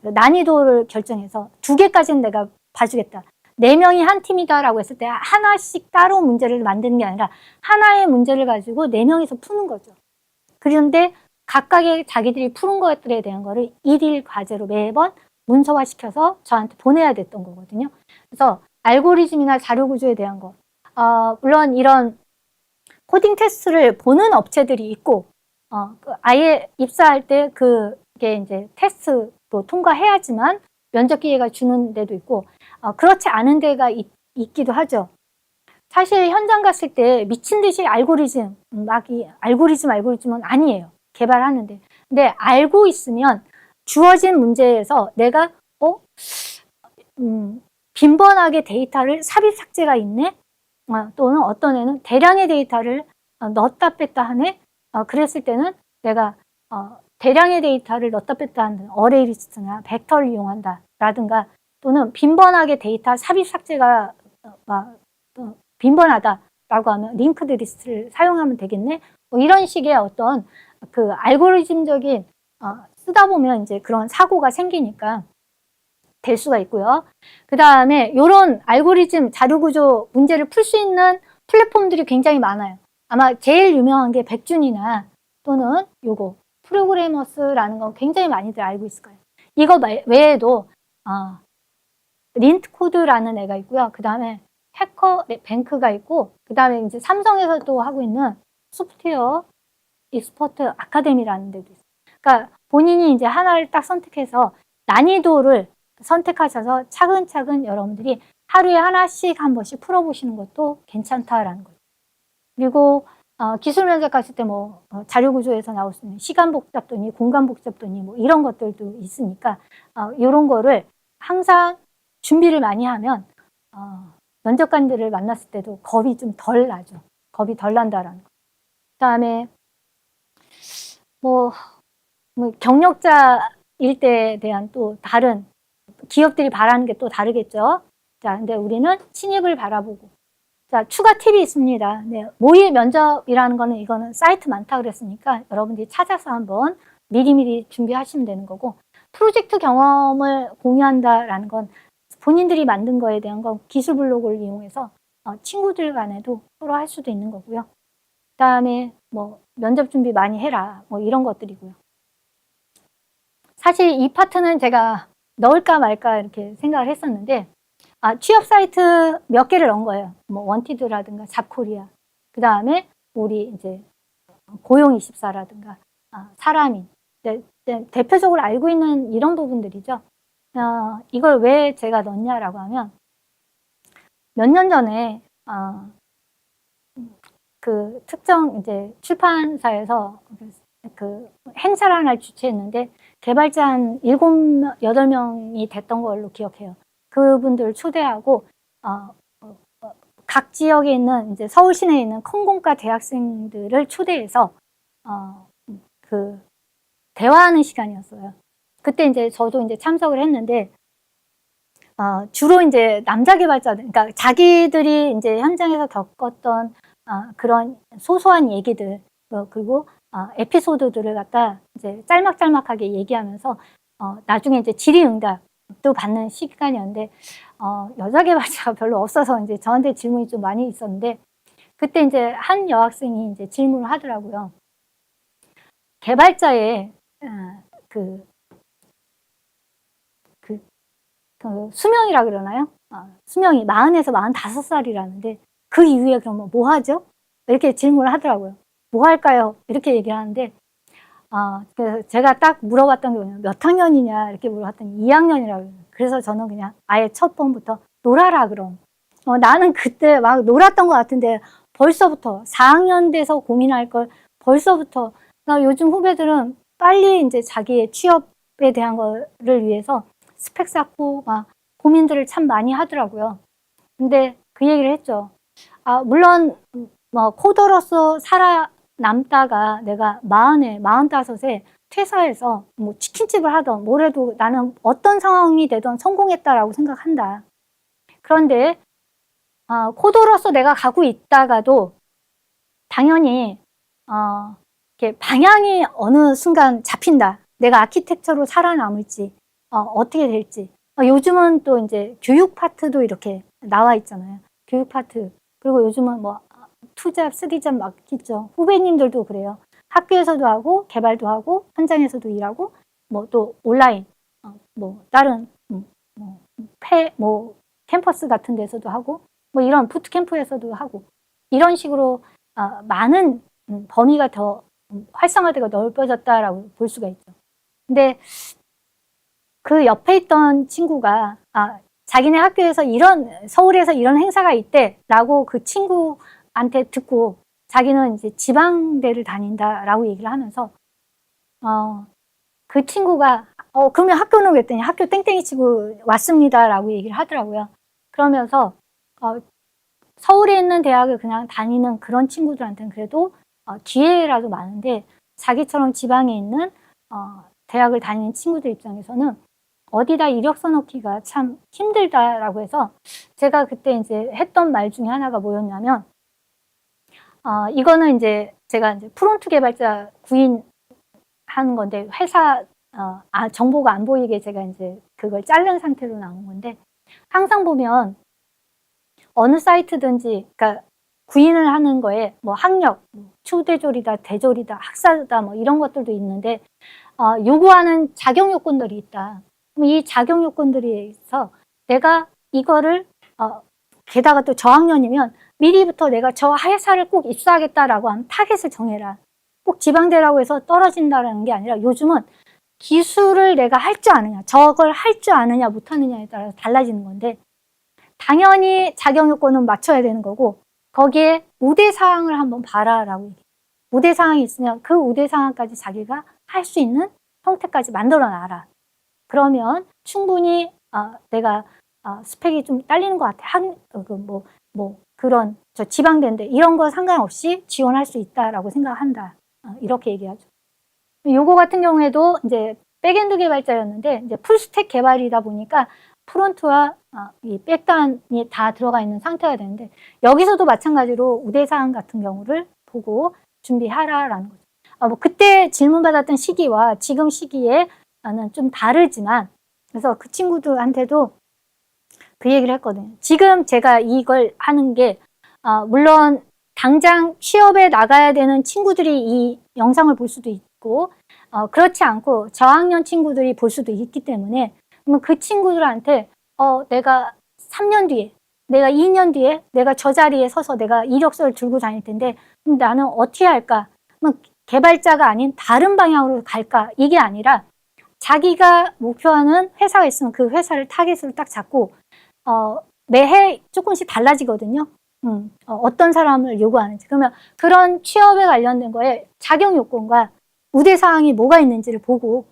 난이도를 결정해서 2개까지는 내가 봐주겠다. 4명이 한 팀이다라고 했을 때 하나씩 따로 문제를 만드는 게 아니라 하나의 문제를 가지고 4명이서 푸는 거죠. 그런데 각각의 자기들이 푸는 것들에 대한 거를 일일 과제로 매번 문서화시켜서 저한테 보내야 됐던 거거든요. 그래서 알고리즘이나 자료 구조에 대한 거, 물론 이런 코딩 테스트를 보는 업체들이 있고, 아예 입사할 때 그게 이제 테스트로 통과해야지만 면접 기회가 주는 데도 있고, 그렇지 않은 데가 있기도 하죠. 사실 현장 갔을 때 미친 듯이 알고리즘은 아니에요. 개발하는데. 근데 알고 있으면 주어진 문제에서 내가 빈번하게 데이터를 삽입 삭제가 있네? 또는 어떤 애는 대량의 데이터를 넣었다 뺐다 하네? 그랬을 때는 내가 대량의 데이터를 넣었다 뺐다 하는 어레이 리스트나 벡터를 이용한다 라든가, 또는 빈번하게 데이터 삽입 삭제가 빈번하다라고 하면 링크드 리스트를 사용하면 되겠네? 뭐 이런 식의 어떤 그 알고리즘적인 쓰다 보면 이제 그런 사고가 생기니까 될 수가 있고요. 그 다음에 이런 알고리즘 자료구조 문제를 풀 수 있는 플랫폼들이 굉장히 많아요. 아마 제일 유명한 게 백준이나 또는 요거 프로그래머스라는 건 굉장히 많이들 알고 있을 거예요. 이거 외에도 린트코드라는 애가 있고요. 그 다음에 해커뱅크가 있고, 그 다음에 이제 삼성에서 또 하고 있는 소프트웨어 익스퍼트 아카데미라는 데도 있어요. 그러니까 본인이 이제 하나를 딱 선택해서 난이도를 선택하셔서 차근차근 여러분들이 하루에 하나씩 한 번씩 풀어보시는 것도 괜찮다라는 거죠. 그리고 기술 면접 갔을 때 뭐 자료 구조에서 나올 수 있는 시간 복잡도니 공간 복잡도니 뭐 이런 것들도 있으니까 이런 거를 항상 준비를 많이 하면 면접관들을 만났을 때도 겁이 좀 덜 나죠. 겁이 덜 난다라는 거. 그다음에 뭐 경력자일 때에 대한 또 다른 기업들이 바라는 게 또 다르겠죠. 자, 근데 우리는 신입을 바라보고. 자, 추가 팁이 있습니다. 네, 모의 면접이라는 거는 이거는 사이트 많다 그랬으니까 여러분들이 찾아서 한번 미리미리 준비하시면 되는 거고, 프로젝트 경험을 공유한다라는 건 본인들이 만든 거에 대한 건 기술 블로그를 이용해서 친구들 간에도 서로 할 수도 있는 거고요. 그다음에 뭐 면접 준비 많이 해라 뭐 이런 것들이고요. 사실 이 파트는 제가 넣을까 말까 이렇게 생각을 했었는데, 취업 사이트 몇 개를 넣은 거예요. 뭐 원티드라든가 잡코리아, 그 다음에 우리 이제 고용24라든가 사람인, 대표적으로 알고 있는 이런 부분들이죠. 이걸 왜 제가 넣냐라고 하면, 몇 년 전에 그 특정 이제 출판사에서 그 행사를 하나 주최했는데 개발자 한 7, 8명이 됐던 걸로 기억해요. 그분들을 초대하고 각 지역에 있는 이제 서울 시내에 있는 컴공과 대학생들을 초대해서 그 대화하는 시간이었어요. 그때 이제 저도 이제 참석을 했는데 주로 이제 남자 개발자들, 그러니까 자기들이 이제 현장에서 겪었던 그런 소소한 얘기들, 그리고 에피소드들을 갖다 이제 짤막짤막하게 얘기하면서 나중에 이제 질의응답도 받는 시간이었는데 여자 개발자가 별로 없어서 이제 저한테 질문이 좀 많이 있었는데, 그때 이제 한 여학생이 이제 질문을 하더라고요. 개발자의 수명이라 그러나요? 수명이 40에서 45살이라는데 그 이후에 그러면 뭐 하죠? 이렇게 질문을 하더라고요. 뭐 할까요? 이렇게 얘기를 하는데 그래서 제가 딱 물어봤던 게 뭐냐면 몇 학년이냐 이렇게 물어봤더니 2학년이라고. 그래서 저는 그냥 아예 첫 번부터 놀아라 그럼. 나는 그때 막 놀았던 것 같은데 벌써부터 4학년 돼서 고민할 걸 벌써부터. 요즘 후배들은 빨리 이제 자기의 취업에 대한 거를 위해서 스펙 쌓고 막 고민들을 참 많이 하더라고요. 근데 그 얘기를 했죠. 물론 뭐 코더로서 살아남다가 내가 40에 45에 퇴사해서 뭐 치킨집을 하던 뭐래도 나는 어떤 상황이 되든 성공했다라고 생각한다. 그런데 코더로서 내가 가고 있다가도 당연히 이렇게 방향이 어느 순간 잡힌다. 내가 아키텍처로 살아남을지 어떻게 될지. 요즘은 또 이제 교육 파트도 이렇게 나와 있잖아요. 교육 파트. 그리고 요즘은 뭐 투잡, 쓰리잡 막 있죠. 후배님들도 그래요. 학교에서도 하고 개발도 하고 현장에서도 일하고 뭐 또 온라인 뭐 다른 뭐 캠퍼스 같은 데서도 하고 뭐 이런 부트캠프에서도 하고 이런 식으로 많은 범위가 더 활성화되고 넓어졌다라고 볼 수가 있죠. 근데 그 옆에 있던 친구가 자기네 학교에서 서울에서 이런 행사가 있대라고 그 친구한테 듣고 자기는 이제 지방대를 다닌다라고 얘기를 하면서 그 친구가 그러면 학교는 왜 했더니 학교 땡땡이 치고 왔습니다라고 얘기를 하더라고요. 그러면서 서울에 있는 대학을 그냥 다니는 그런 친구들한테는 그래도 기회라도 많은데 자기처럼 지방에 있는 대학을 다니는 친구들 입장에서는 어디다 이력서 넣기가 참 힘들다라고 해서 제가 그때 이제 했던 말 중에 하나가 뭐였냐면 이거는 이제 제가 이제 프론트 개발자 구인하는 건데 회사 정보가 안 보이게 제가 이제 그걸 자른 상태로 나온 건데, 항상 보면 어느 사이트든지 그러니까 구인을 하는 거에 뭐 학력, 추대졸이다, 대졸이다, 학사다 뭐 이런 것들도 있는데 요구하는 자격 요건들이 있다. 이 자격 요건들에서 내가 이거를 게다가 또 저학년이면 미리부터 내가 저 회사를 꼭 입사하겠다라고 하면 타겟을 정해라. 꼭 지방대라고 해서 떨어진다라는 게 아니라 요즘은 기술을 내가 할 줄 아느냐, 저걸 할 줄 아느냐 못하느냐에 따라서 달라지는 건데, 당연히 자격 요건은 맞춰야 되는 거고 거기에 우대 사항을 한번 봐라라고 얘기해요. 우대 사항이 있으면 그 우대 사항까지 자기가 할 수 있는 형태까지 만들어 놔라. 그러면 충분히 내가 스펙이 좀 딸리는 것 같아. 그런 저 지방대인데 이런 거 상관없이 지원할 수 있다라고 생각한다. 이렇게 얘기하죠. 요거 같은 경우에도 이제 백엔드 개발자였는데 이제 풀스택 개발이다 보니까 프론트와 이 백단이 다 들어가 있는 상태가 되는데, 여기서도 마찬가지로 우대사항 같은 경우를 보고 준비하라라는 거죠. 뭐 그때 질문받았던 시기와 지금 시기에는 좀 다르지만, 그래서 그 친구들한테도 그 얘기를 했거든요. 지금 제가 이걸 하는 게 물론 당장 취업에 나가야 되는 친구들이 이 영상을 볼 수도 있고 있고, 그렇지 않고 저학년 친구들이 볼 수도 있기 때문에, 그러면 그 친구들한테 내가 3년 뒤에, 내가 2년 뒤에 내가 저 자리에 서서 내가 이력서를 들고 다닐 텐데, 그럼 나는 어떻게 할까? 그럼 개발자가 아닌 다른 방향으로 갈까? 이게 아니라 자기가 목표하는 회사가 있으면 그 회사를 타겟으로 딱 잡고, 매해 조금씩 달라지거든요. 어떤 사람을 요구하는지. 그러면 그런 취업에 관련된 거에 자격 요건과 우대사항이 뭐가 있는지를 보고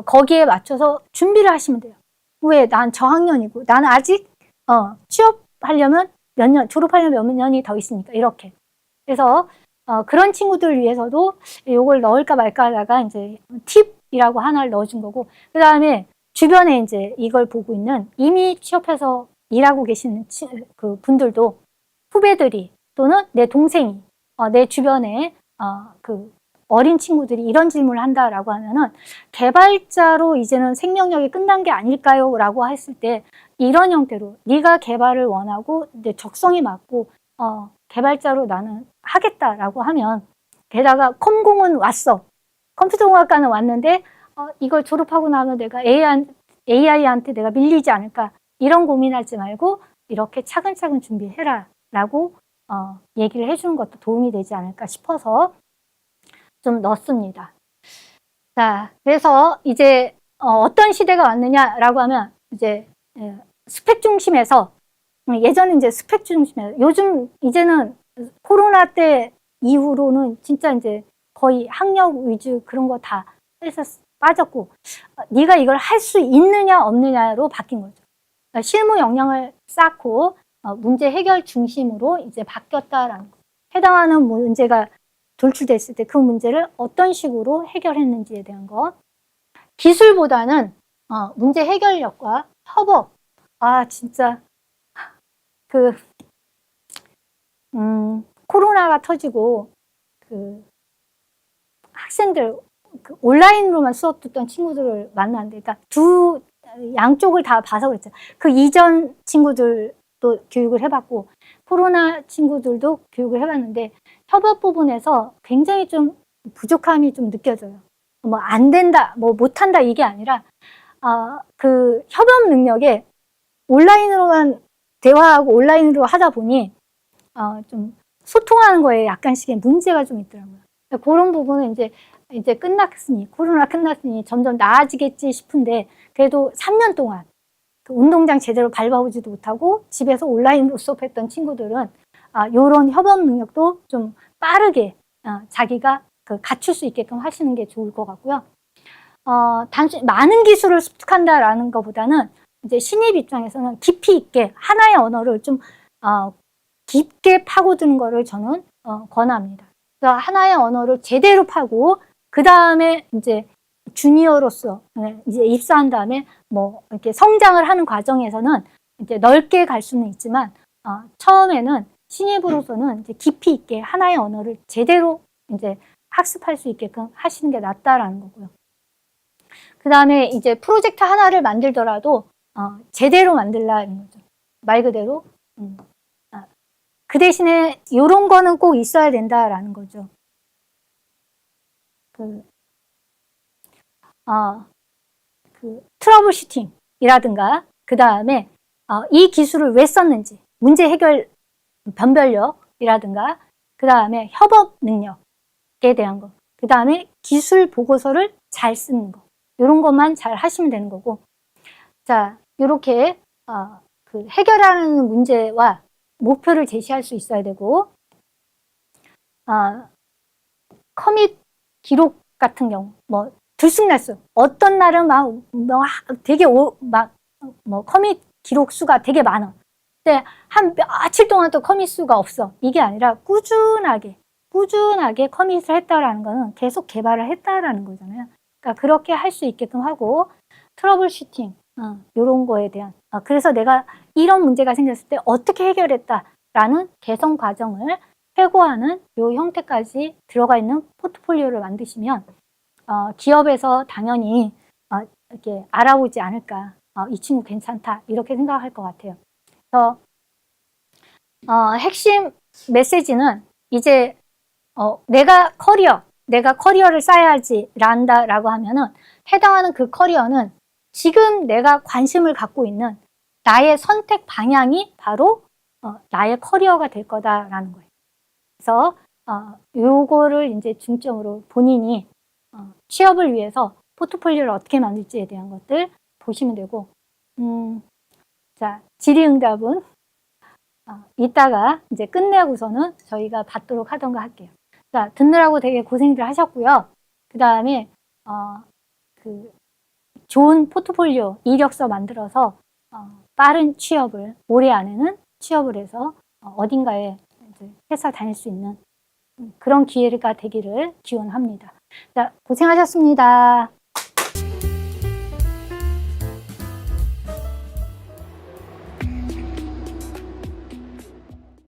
거기에 맞춰서 준비를 하시면 돼요. 왜? 난 저학년이고 나는 아직 취업하려면 몇 년, 졸업하려면 몇 년이 더 있으니까 이렇게. 그래서 그런 친구들을 위해서도 이걸 넣을까 말까 하다가 이제 팁이라고 하나를 넣어준 거고, 그 다음에 주변에 이제 이걸 보고 있는 이미 취업해서 일하고 계시는 그 분들도, 후배들이 또는 내 동생이 내 주변에 그 어린 친구들이 이런 질문을 한다라고 하면은 개발자로 이제는 생명력이 끝난 게 아닐까요? 라고 했을 때 이런 형태로 네가 개발을 원하고 이제 적성이 맞고 개발자로 나는 하겠다라고 하면, 게다가 컴공은 왔어. 컴퓨터공학과는 왔는데 이걸 졸업하고 나면 내가 AI한테 내가 밀리지 않을까, 이런 고민하지 말고 이렇게 차근차근 준비해라 라고 얘기를 해주는 것도 도움이 되지 않을까 싶어서 좀 넣습니다. 자, 그래서 이제 어떤 시대가 왔느냐라고 하면 이제 스펙 중심에서, 예전에 이제 스펙 중심에서, 요즘 이제는 코로나 때 이후로는 진짜 이제 거의 학력 위주 그런 거 다 해서 빠졌고, 네가 이걸 할 수 있느냐 없느냐로 바뀐 거죠. 그러니까 실무 역량을 쌓고 문제 해결 중심으로 이제 바뀌었다라는 거. 해당하는 문제가 돌출됐을 때 그 문제를 어떤 식으로 해결했는지에 대한 거. 기술보다는 문제 해결력과 협업. 진짜 그 코로나가 터지고 그 학생들 온라인으로만 수업 듣던 친구들을 만났는데, 그러니까 두 양쪽을 다 봐서 그랬죠. 그 이전 친구들도 교육을 해봤고 코로나 친구들도 교육을 해봤는데 협업 부분에서 굉장히 좀 부족함이 좀 느껴져요. 뭐 안 된다, 뭐 못한다 이게 아니라 그 협업 능력에 온라인으로만 대화하고 온라인으로 하다 보니 좀 소통하는 거에 약간씩의 문제가 좀 있더라고요. 그런 부분은 이제 끝났으니, 코로나 끝났으니 점점 나아지겠지 싶은데, 그래도 3년 동안 그 운동장 제대로 밟아보지도 못하고 집에서 온라인으로 수업했던 친구들은 요런 협업 능력도 좀 빠르게 자기가 갖출 수 있게끔 하시는 게 좋을 것 같고요. 단순히 많은 기술을 습득한다라는 것보다는 이제 신입 입장에서는 깊이 있게 하나의 언어를 좀 깊게 파고드는 거를 저는 권합니다. 그래서 하나의 언어를 제대로 파고 그 다음에 이제 주니어로서 이제 입사한 다음에 뭐 이렇게 성장을 하는 과정에서는 이제 넓게 갈 수는 있지만 처음에는 신입으로서는 이제 깊이 있게 하나의 언어를 제대로 이제 학습할 수 있게끔 하시는 게 낫다라는 거고요. 그 다음에 이제 프로젝트 하나를 만들더라도 제대로 만들라는 거죠. 말 그대로. 그 대신에 이런 거는 꼭 있어야 된다라는 거죠. 트러블 슈팅이라든가, 그 다음에 이 기술을 왜 썼는지, 문제 해결 변별력이라든가, 그 다음에 협업 능력에 대한 거, 그 다음에 기술 보고서를 잘 쓰는 거, 이런 것만 잘 하시면 되는 거고. 자, 이렇게 그 해결하는 문제와 목표를 제시할 수 있어야 되고, 커밋 기록 같은 경우, 뭐 들쑥날쑥, 어떤 날은 막 되게 커밋 기록 수가 되게 많아. 근데 한 며칠 동안 또 커밋 수가 없어. 이게 아니라 꾸준하게 커밋을 했다라는 거는 계속 개발을 했다라는 거잖아요. 그러니까 그렇게 할 수 있게끔 하고, 트러블 슈팅, 이런 거에 대한, 그래서 내가 이런 문제가 생겼을 때 어떻게 해결했다라는 개선 과정을 회고하는 요 형태까지 들어가 있는 포트폴리오를 만드시면 기업에서 당연히 이렇게 알아보지 않을까, 이 친구 괜찮다 이렇게 생각할 것 같아요. 그래서 핵심 메시지는 이제 내가 커리어, 내가 커리어를 쌓아야지 란다라고 하면은 해당하는 그 커리어는 지금 내가 관심을 갖고 있는 나의 선택 방향이 바로 나의 커리어가 될 거다라는 거예요. 그래서 요거를 이제 중점으로 본인이 취업을 위해서 포트폴리오를 어떻게 만들지에 대한 것들 보시면 되고, 자, 질의응답은 이따가 이제 끝내고서는 저희가 받도록 하던가 할게요. 자, 듣느라고 되게 고생들 하셨고요. 그 다음에 그 좋은 포트폴리오 이력서 만들어서 빠른 취업을 올해 안에는 취업을 해서 어딘가에 이제 회사 다닐 수 있는 그런 기회가 되기를 기원합니다. 자, 고생하셨습니다.